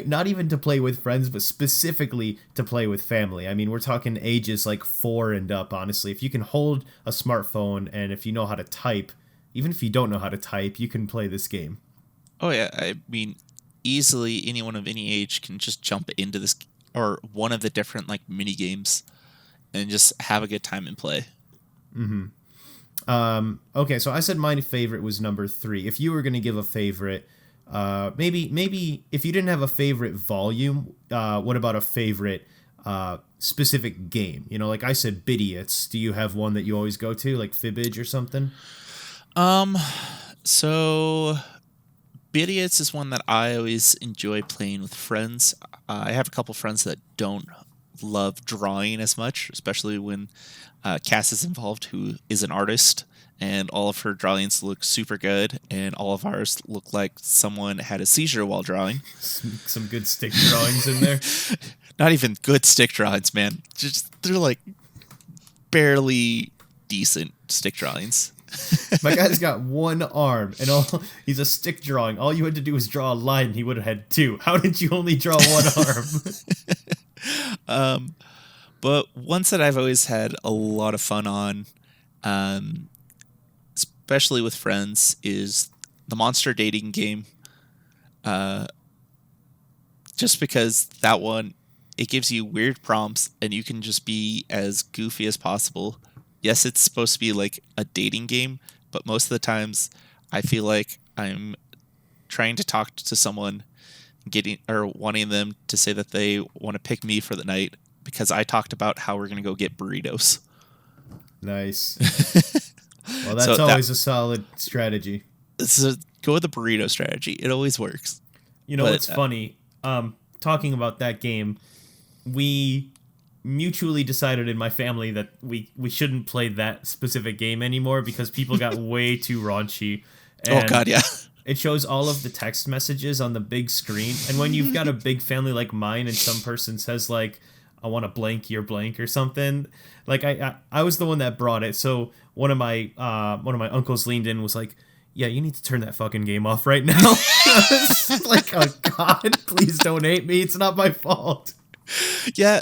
not even to play with friends, but specifically to play with family. I mean, we're talking ages like 4 and up, honestly. If you can hold a smartphone and if you know how to type, even if you don't know how to type, you can play this game. Oh yeah, I mean, easily anyone of any age can just jump into this or one of the different like mini games and just have a good time and play. Okay, so I said my favorite was number 3. If you were gonna give a favorite, maybe if you didn't have a favorite volume, what about a favorite specific game? You know, like I said, Bidiots. Do you have one that you always go to, like Fibbage or something? So Bidiots is one that I always enjoy playing with friends. I have a couple friends that don't love drawing as much, especially when Cass is involved, who is an artist, and all of her drawings look super good, and all of ours look like someone had a seizure while drawing. Some good stick drawings in there. Not even good stick drawings, man. Just they're like barely decent stick drawings. My guy's got one arm, and he's a stick drawing. All you had to do was draw a line, and he would have had 2. How did you only draw one arm? But ones that I've always had a lot of fun on, especially with friends, is the monster dating game. Just because that one, it gives you weird prompts, and you can just be as goofy as possible. Yes, it's supposed to be like a dating game, but most of the times I feel like I'm trying to talk to someone, getting or wanting them to say that they want to pick me for the night because I talked about how we're going to go get burritos. Nice. Well, that's always a solid strategy. So go with the burrito strategy. It always works. You know what's funny? Talking about that game, we mutually decided in my family that we shouldn't play that specific game anymore because people got way too raunchy. And oh god, yeah. It shows all of the text messages on the big screen, and when you've got a big family like mine and some person says like, I want to blank your blank or something, like I was the one that brought it, so one of my uncles leaned in and was like, yeah, you need to turn that fucking game off right now. Like, oh god, please don't hate me, it's not my fault. Yeah,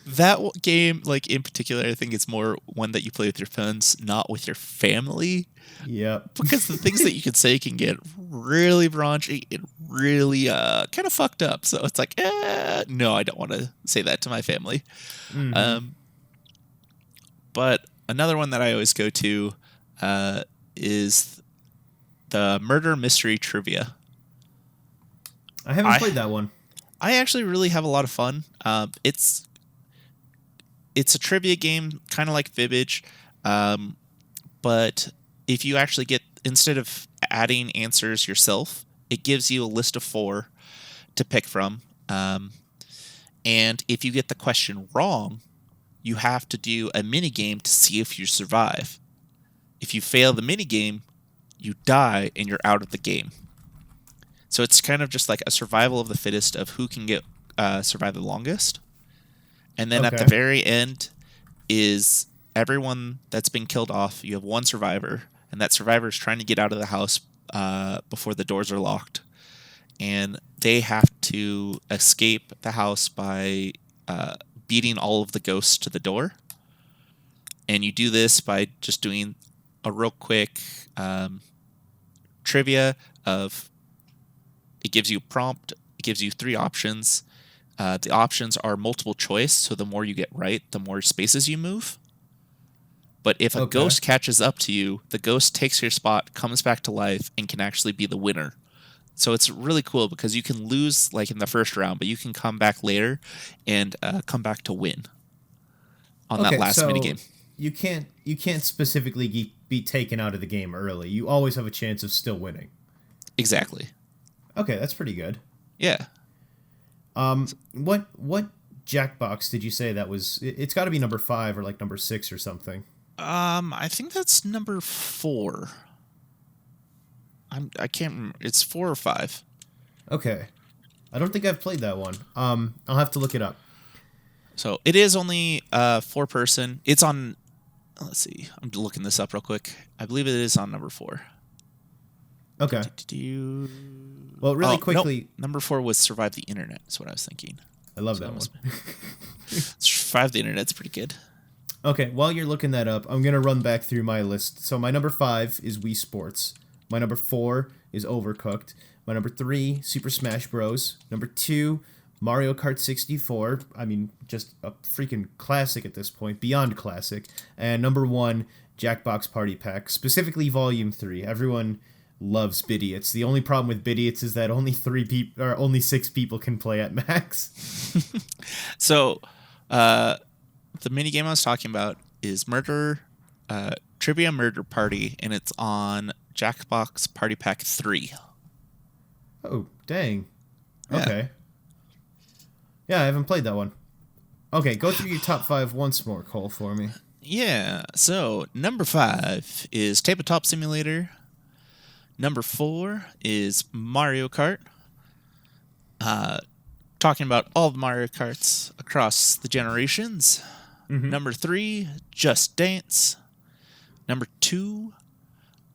that game, like in particular, I think it's more one that you play with your friends, not with your family. Yep. Because the things that you can say can get really raunchy and really kind of fucked up. So it's like, no, I don't want to say that to my family. Mm-hmm. But another one that I always go to is the Murder Mystery Trivia. I haven't played that one. I actually really have a lot of fun. It's a trivia game, kind of like Fibbage, but if you actually get, instead of adding answers yourself, it gives you a list of 4 to pick from. And if you get the question wrong, you have to do a mini game to see if you survive. If you fail the mini game, you die and you're out of the game. So it's kind of just like a survival of the fittest of who can get survive the longest. And then at the very end is everyone that's been killed off. You have one survivor, and that survivor is trying to get out of the house before the doors are locked. And they have to escape the house by beating all of the ghosts to the door. And you do this by just doing a real quick trivia of, it gives you a prompt, it gives you 3 options, The options are multiple choice, so the more you get right, the more spaces you move. But if a Okay. ghost catches up to you, the ghost takes your spot, comes back to life, and can actually be the winner. So it's really cool because you can lose like in the first round, but you can come back later and come back to win on that Okay, last so minigame. you can't specifically be taken out of the game early. You always have a chance of still winning. Exactly. Okay, that's pretty good. Yeah. What Jackbox did you say that was? It's got to be number 5 or like number 6 or something. I think that's number 4. I can't remember. It's 4 or 5. Okay, I don't think I've played that one. I'll have to look it up. So it is only 4-person. It's on. Let's see. I'm looking this up real quick. I believe it is on number 4. Okay. Do you? Well, really Nope. quickly, Number 4 was Survive the Internet. That's what I was thinking. I love that one. Survive the Internet's pretty good. Okay, while you're looking that up, I'm gonna run back through my list. So my number 5 is Wii Sports. My number 4 is Overcooked. My number 3, Super Smash Bros. Number 2, Mario Kart 64. I mean, just a freaking classic at this point, beyond classic. And number 1, Jackbox Party Pack, specifically Volume 3. Everyone loves Bidiots. The only problem with Bidiots is that only 6 people can play at max. So, the minigame I was talking about is Trivia Murder Party, and it's on Jackbox Party Pack 3. Oh, dang. Yeah. Okay. Yeah, I haven't played that one. Okay, go through your top 5 once more, Cole, for me. Yeah, so number 5 is Tabletop Simulator. Number 4 is Mario Kart. Talking about all the Mario Karts across the generations. Number 3, Just Dance. Number 2,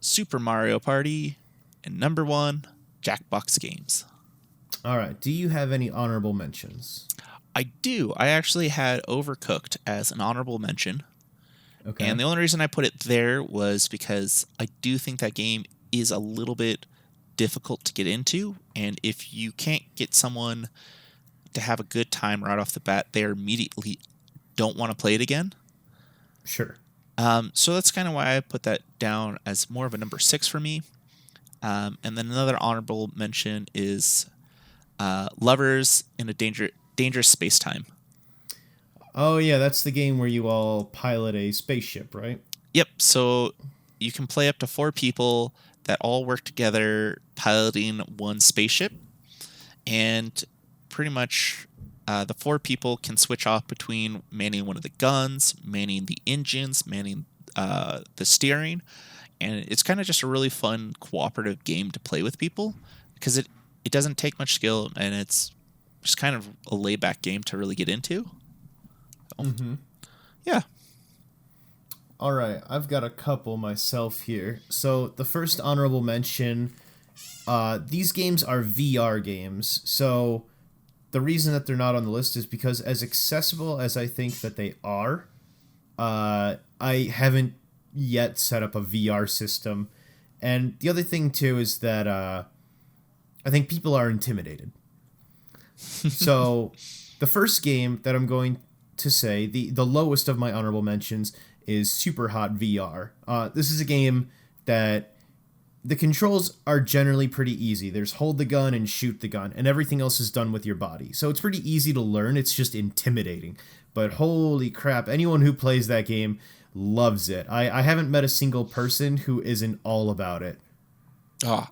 Super Mario Party. And number 1, Jackbox Games. All right. Do you have any honorable mentions? I do. I actually had Overcooked as an honorable mention. Okay. And the only reason I put it there was because I do think that game is a little bit difficult to get into. And if you can't get someone to have a good time right off the bat, they immediately don't want to play it again. Sure. So that's kind of why I put that down as more of a number 6 for me. And then another honorable mention is Lovers in a Dangerous Space-Time. Oh, yeah, that's the game where you all pilot a spaceship, right? Yep, so you can play up to 4 people that all work together piloting one spaceship. And pretty much the 4 people can switch off between manning one of the guns, manning the engines, manning the steering. And it's kind of just a really fun cooperative game to play with people because it doesn't take much skill and it's just kind of a laid-back game to really get into. Yeah. All right. I've got a couple myself here. So the first honorable mention, these games are VR games. So the reason that they're not on the list is because as accessible as I think that they are, I haven't yet set up a VR system. And the other thing too is that I think people are intimidated. So the first game that I'm going to say, the lowest of my honorable mentions, is Super Hot VR. This is a game that the controls are generally pretty easy. There's hold the gun and shoot the gun, and everything else is done with your body. So it's pretty easy to learn. It's just intimidating. But holy crap, anyone who plays that game loves it. I haven't met a single person who isn't all about it. Oh,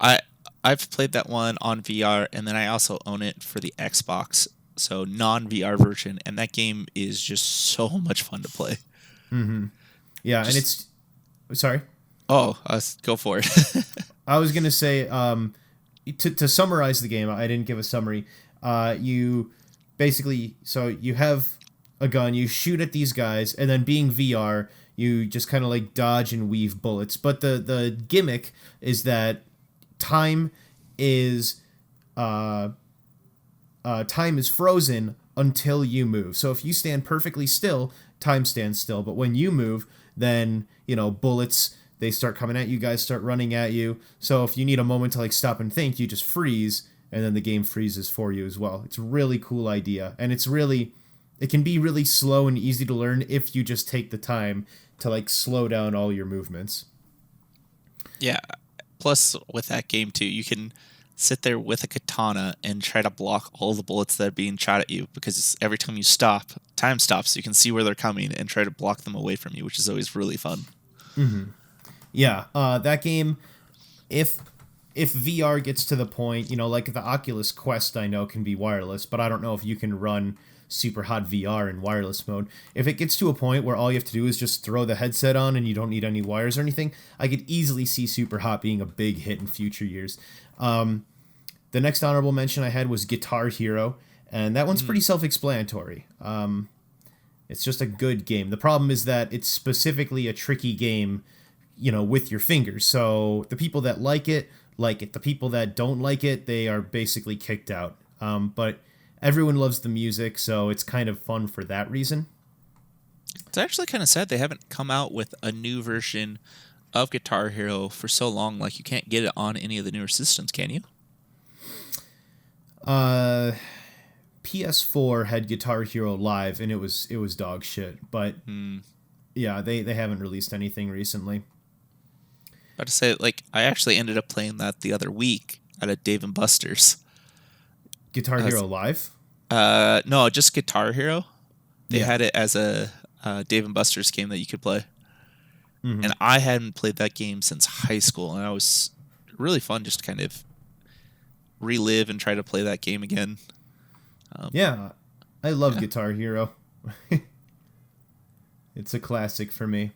I've played that one on VR, and then I also own it for the Xbox, so non-VR version, and that game is just so much fun to play. Yeah, and it's... Sorry? Oh, go for it. I was going to say, to summarize the game, I didn't give a summary. You basically... So you have a gun, you shoot at these guys, and then being VR, you just kind of like dodge and weave bullets. But the gimmick is that time is frozen until you move. So if you stand perfectly still, time stands still. But when you move, then bullets, they start coming at you, guys start running at you. So if you need a moment to like stop and think, you just freeze, and then the game freezes for you as well. It's a really cool idea, and it can be really slow and easy to learn if you just take the time to like slow down all your movements. Yeah. Plus, with that game too, you can sit there with a katana and try to block all the bullets that are being shot at you, because every time you stop, time stops, so you can see where they're coming and try to block them away from you, which is always really fun. Yeah, that game, if VR gets to the point, like the Oculus Quest, I know can be wireless, but I don't know if you can run super hot VR in wireless mode. If it gets to a point where all you have to do is just throw the headset on and you don't need any wires or anything, I could easily see super hot being a big hit in future years. The next honorable mention I had was Guitar Hero, and that one's pretty self-explanatory. It's just a good game. The problem is that it's specifically a tricky game, with your fingers. So the people that like it. The people that don't like it, they are basically kicked out. But everyone loves the music, so it's kind of fun for that reason. It's actually kind of sad they haven't come out with a new version of Guitar Hero for so long. Like, you can't get it on any of the newer systems, can you? PS4 had Guitar Hero Live, and it was dog shit. But yeah, they haven't released anything recently. About to say, I actually ended up playing that the other week at a Dave and Buster's. Guitar Hero Live? No, just Guitar Hero. They had it as a Dave and Buster's game that you could play. Mm-hmm. And I hadn't played that game since high school, and it was really fun just to kind of relive and try to play that game again. Yeah, I love Guitar Hero. It's a classic for me.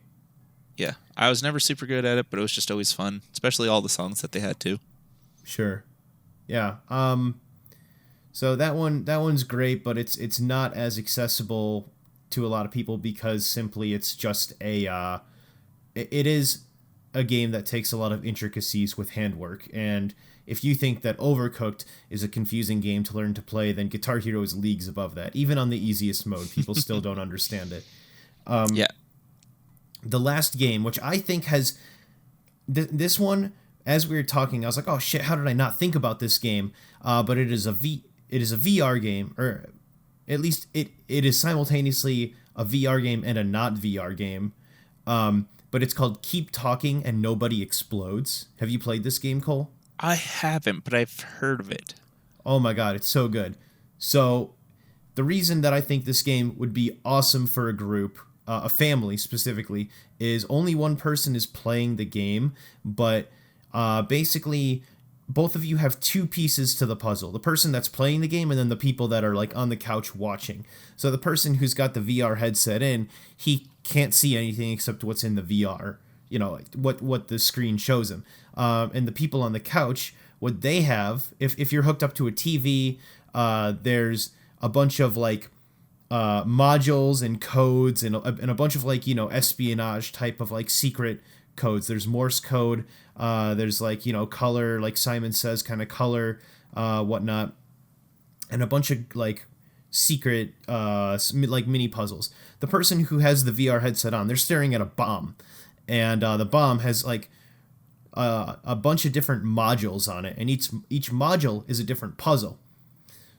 Yeah, I was never super good at it, but it was just always fun, especially all the songs that they had too. Sure. Yeah. So that one's great, but it's not as accessible to a lot of people because simply it's just it is a game that takes a lot of intricacies with handwork, and if you think that Overcooked is a confusing game to learn to play, then Guitar Hero is leagues above that. Even on the easiest mode, people still don't understand it. Yeah. The last game, which I think has this one, as we were talking, I was like, oh shit, how did I not think about this game? But it is a VR game, or at least it is simultaneously a VR game and a not VR game. But it's called Keep Talking and Nobody Explodes. Have you played this game, Cole? I haven't, but I've heard of it. Oh my god, it's so good. So the reason that I think this game would be awesome for a group, a family specifically, is only one person is playing the game, but basically both of you have two pieces to the puzzle. The person that's playing the game and then the people that are on the couch watching. So the person who's got the VR headset in, he can't see anything except what's in the VR, what the screen shows him. And the people on the couch, what they have, if you're hooked up to a TV, there's a bunch of modules and codes and a bunch of espionage type of secret codes. There's Morse code. There's color, like Simon Says kind of color, whatnot, and a bunch of secret mini puzzles. The person who has the VR headset on, they're staring at a bomb, and the bomb has a bunch of different modules on it, and each module is a different puzzle.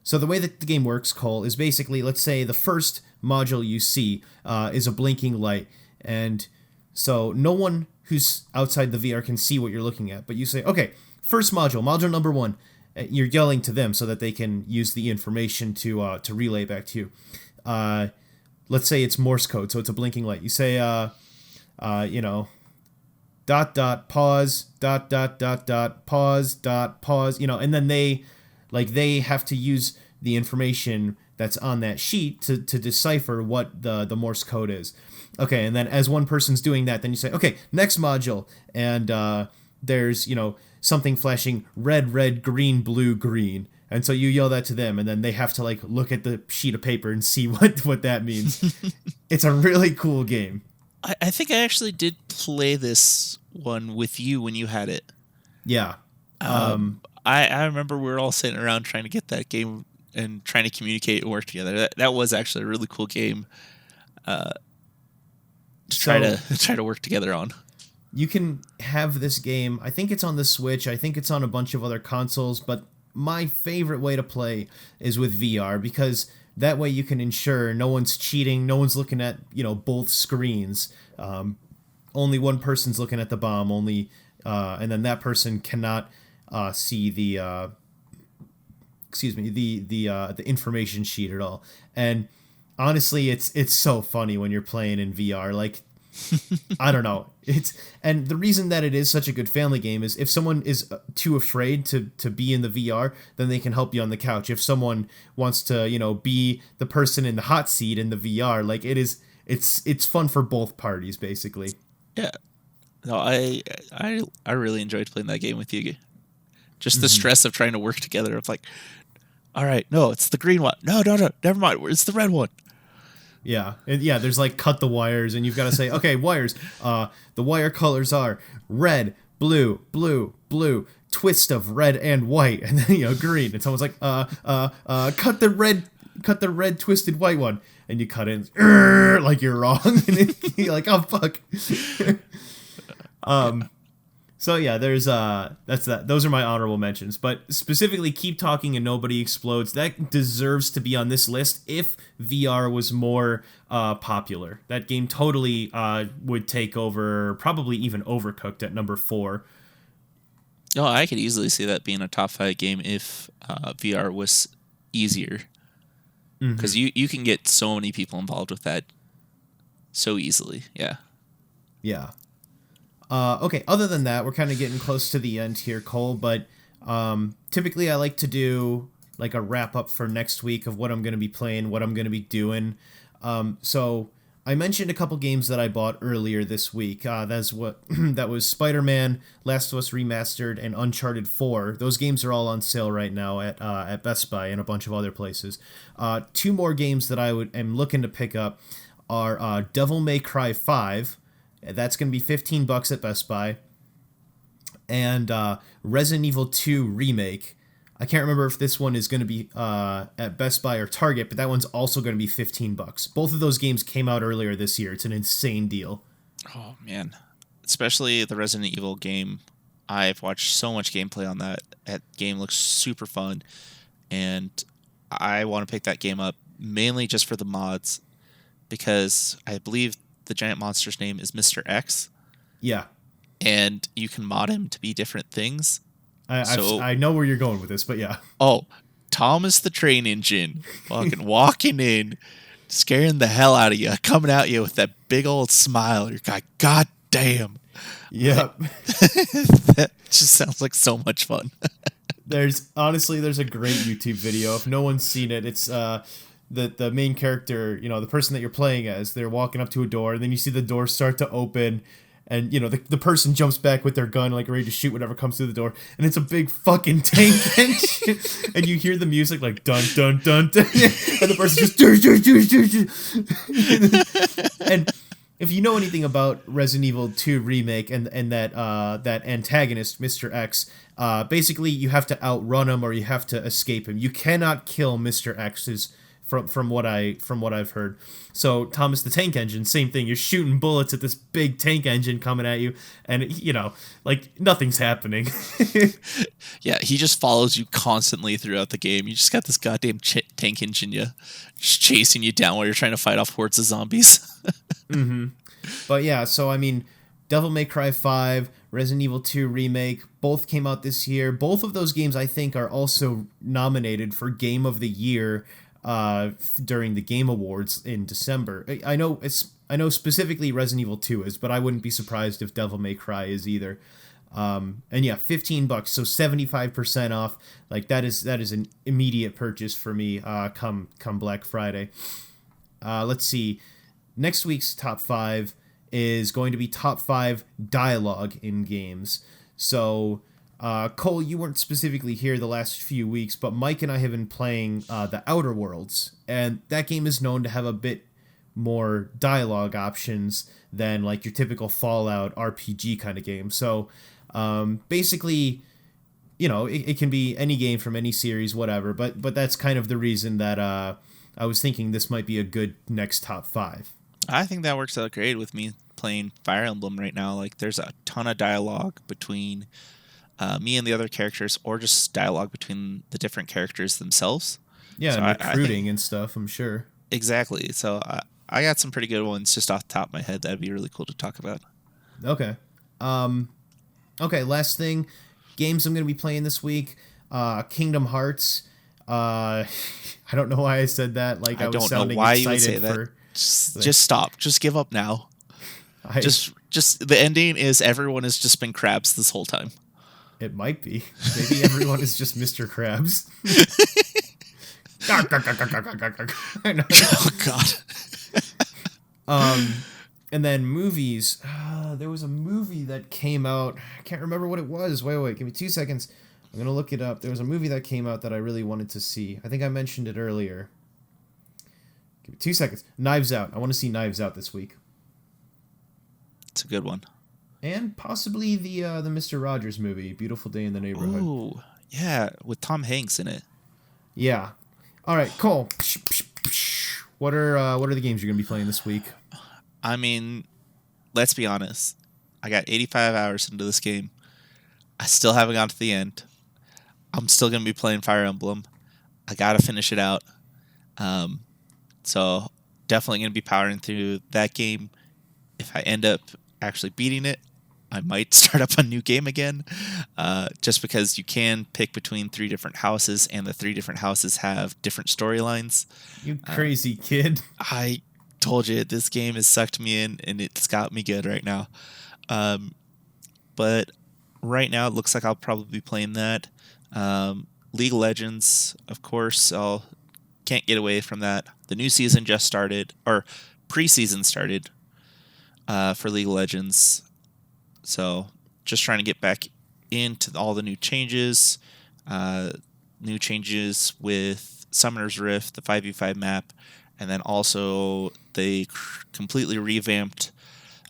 So the way that the game works, Cole, is basically, let's say the first module you see is a blinking light, and so no one who's outside the VR can see what you're looking at, but you say, okay, first module number 1, you're yelling to them so that they can use the information to relay back to you. Let's say it's Morse code, so it's a blinking light. You say, pause, pause, and then they have to use the information that's on that sheet to decipher what the Morse code is. Okay, and then as one person's doing that, then you say, okay, next module, and there's, something flashing red, green, blue, green. And so you yell that to them, and then they have to look at the sheet of paper and see what that means. It's a really cool game. I think I actually did play this one with you when you had it. Yeah. I remember we were all sitting around trying to get that game and trying to communicate and work together. That was actually a really cool game to try to work together on. You can have this game. I think it's on the Switch. I think it's on a bunch of other consoles, but my favorite way to play is with VR, because that way you can ensure no one's cheating, no one's looking at, both screens. Only one person's looking at the bomb, and then that person cannot see the the information sheet at all. And honestly, it's so funny when you're playing in VR. Like, I don't know. And the reason that it is such a good family game is if someone is too afraid to be in the VR, then they can help you on the couch. If someone wants to, be the person in the hot seat in the VR, like it's fun for both parties, basically. Yeah. No, I really enjoyed playing that game with you. Just the stress of trying to work together of like, all right, no, it's the green one. No, never mind. It's the red one. Yeah, there's like cut the wires, and you've got to say, okay, wires. The wire colors are red, blue, blue, blue, twist of red and white, and then green. And someone's like, cut the red twisted white one, and you cut in, like you're wrong, and you're like, oh fuck. So yeah, there's that's that. Those are my honorable mentions. But specifically, Keep Talking and Nobody Explodes, that deserves to be on this list if VR was more popular. That game totally would take over, probably even Overcooked at number 4. No, I could easily see that being a top 5 game if VR was easier. Because you can get so many people involved with that so easily. Yeah. Yeah. Okay, other than that, we're kind of getting close to the end here, Cole, but typically I like to do like a wrap up for next week of what I'm going to be playing, what I'm going to be doing. So I mentioned a couple games that I bought earlier this week. That was Spider-Man, Last of Us Remastered, and Uncharted 4. Those games are all on sale right now at Best Buy and a bunch of other places. 2 more games that am looking to pick up are Devil May Cry 5. That's going to be $15 at Best Buy. And Resident Evil 2 Remake. I can't remember if this one is going to be at Best Buy or Target, but that one's also going to be $15. Both of those games came out earlier this year. It's an insane deal. Oh, man. Especially the Resident Evil game. I've watched so much gameplay on that. That game looks super fun. And I want to pick that game up mainly just for the mods. Because I believe the giant monster's name is Mr. X. Yeah. And you can mod him to be different things. I know where you're going with this, but yeah. Oh, Thomas the Train Engine. Fucking walking in, scaring the hell out of you, coming at you with that big old smile. You're like, God damn. Yep. That just sounds like so much fun. There's a great YouTube video. If no one's seen it, it's the main character, the person that you're playing as, they're walking up to a door, and then you see the door start to open, and the person jumps back with their gun, like ready to shoot whatever comes through the door, and it's a big fucking tank engine, and you hear the music like dun dun dun dun, and the person just and if you know anything about Resident Evil 2 Remake and that antagonist, Mr. X, basically you have to outrun him or you have to escape him. You cannot kill Mr. X. From what I've heard. So Thomas the Tank Engine, same thing. You're shooting bullets at this big tank engine coming at you, and like nothing's happening. Yeah, he just follows you constantly throughout the game. You just got this goddamn tank engine, just chasing you down while you're trying to fight off hordes of zombies. But yeah, so I mean, Devil May Cry 5, Resident Evil 2 Remake, both came out this year. Both of those games I think are also nominated for Game of the Year during the Game Awards in December. I know specifically Resident Evil 2 is, but I wouldn't be surprised if Devil May Cry is either. And yeah, $15, so 75% off. Like that is an immediate purchase for me. Come Black Friday. Let's see. Next week's top 5 is going to be top 5 dialogue in games. So. Cole, you weren't specifically here the last few weeks, but Mike and I have been playing The Outer Worlds, and that game is known to have a bit more dialogue options than like your typical Fallout RPG kind of game. So basically, it can be any game from any series, whatever, but that's kind of the reason that I was thinking this might be a good next top 5. I think that works out great with me playing Fire Emblem right now. Like, there's a ton of dialogue between me and the other characters, or just dialogue between the different characters themselves. Yeah, So and I think recruiting and stuff, I'm sure. exactly. So I got some pretty good ones just off the top of my head that'd be really cool to talk about. Okay. Okay, last thing. Games I'm going to be playing this week. Kingdom Hearts. I don't know why I said that. Like I was don't know sounding why you would excited say that. for. Just stop. Just give up now. I, Just the ending is everyone has just been crabs this whole time. It might be. Maybe everyone is just Mr. Krabs. Oh God. And then movies. There was a movie that came out. I can't remember what it was. Wait. Give me 2 seconds. I'm going to look it up. There was a movie that came out that I really wanted to see. I think I mentioned it earlier. Give me 2 seconds. Knives Out. I want to see Knives Out this week. It's a good one. And possibly the Mr. Rogers movie, Beautiful Day in the Neighborhood. Ooh, yeah, with Tom Hanks in it. Yeah. All right, Cole. What are the games you're going to be playing this week? I mean, let's be honest. I got 85 hours into this game. I still haven't got to the end. I'm still going to be playing Fire Emblem. I got to finish it out. So definitely going to be powering through that game. If I end up actually beating it, I might start up a new game again. Just because you can pick between 3 different houses, and the 3 different houses have different storylines. You crazy kid. I told you this game has sucked me in, and it's got me good right now. But right now it looks like I'll probably be playing that. League of Legends, of course, can't get away from that. The new season just started, or preseason started for League of Legends. So just trying to get back into all the new changes. New changes with Summoner's Rift, the 5v5 map, and then also they completely revamped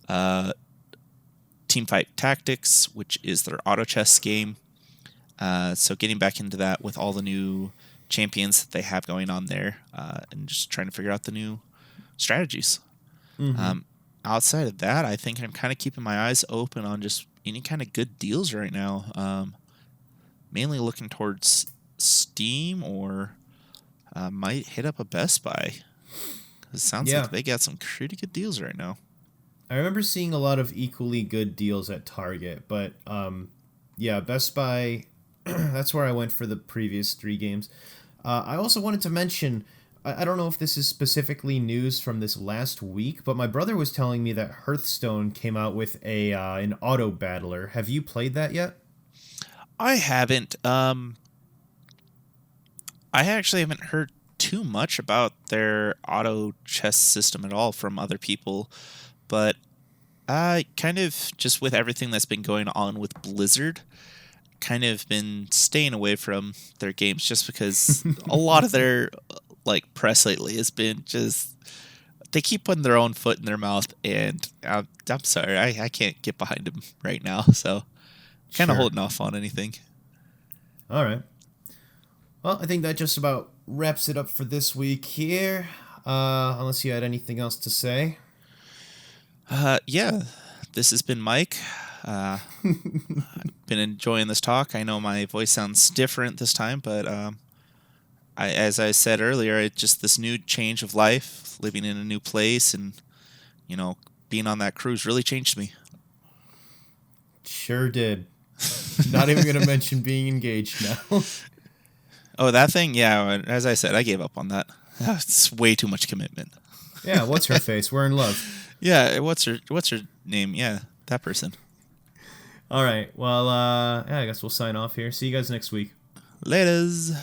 Teamfight Tactics, which is their auto chess game. So getting back into that with all the new champions that they have going on there, and just trying to figure out the new strategies. Mm-hmm. Outside of that, I think I'm kind of keeping my eyes open on just any kind of good deals right now. Mainly looking towards Steam, or might hit up a Best Buy. It sounds like they got some pretty good deals right now. I remember seeing a lot of equally good deals at Target, but Best Buy, that's where I went for the previous 3 games. I also wanted to mention, I don't know if this is specifically news from this last week, but my brother was telling me that Hearthstone came out with an auto battler. Have you played that yet? I haven't. I actually haven't heard too much about their auto chess system at all from other people, but I kind of, just with everything that's been going on with Blizzard, kind of been staying away from their games, just because a lot of their press lately has been just, they keep putting their own foot in their mouth, and I'm sorry, I can't get behind them right now, so kind of holding off on anything. All right. Well, I think that just about wraps it up for this week here, unless you had anything else to say. Yeah, this has been Mike. I've been enjoying this talk. I know my voice sounds different this time, but as I said earlier, it's just this new change of life, living in a new place, and being on that cruise really changed me. Sure did. Not even going to mention being engaged now. Oh, that thing? Yeah, as I said, I gave up on that. It's way too much commitment. Yeah, what's her face? We're in love. Yeah, what's her name? Yeah, that person. All right. Well, I guess we'll sign off here. See you guys next week. Laters.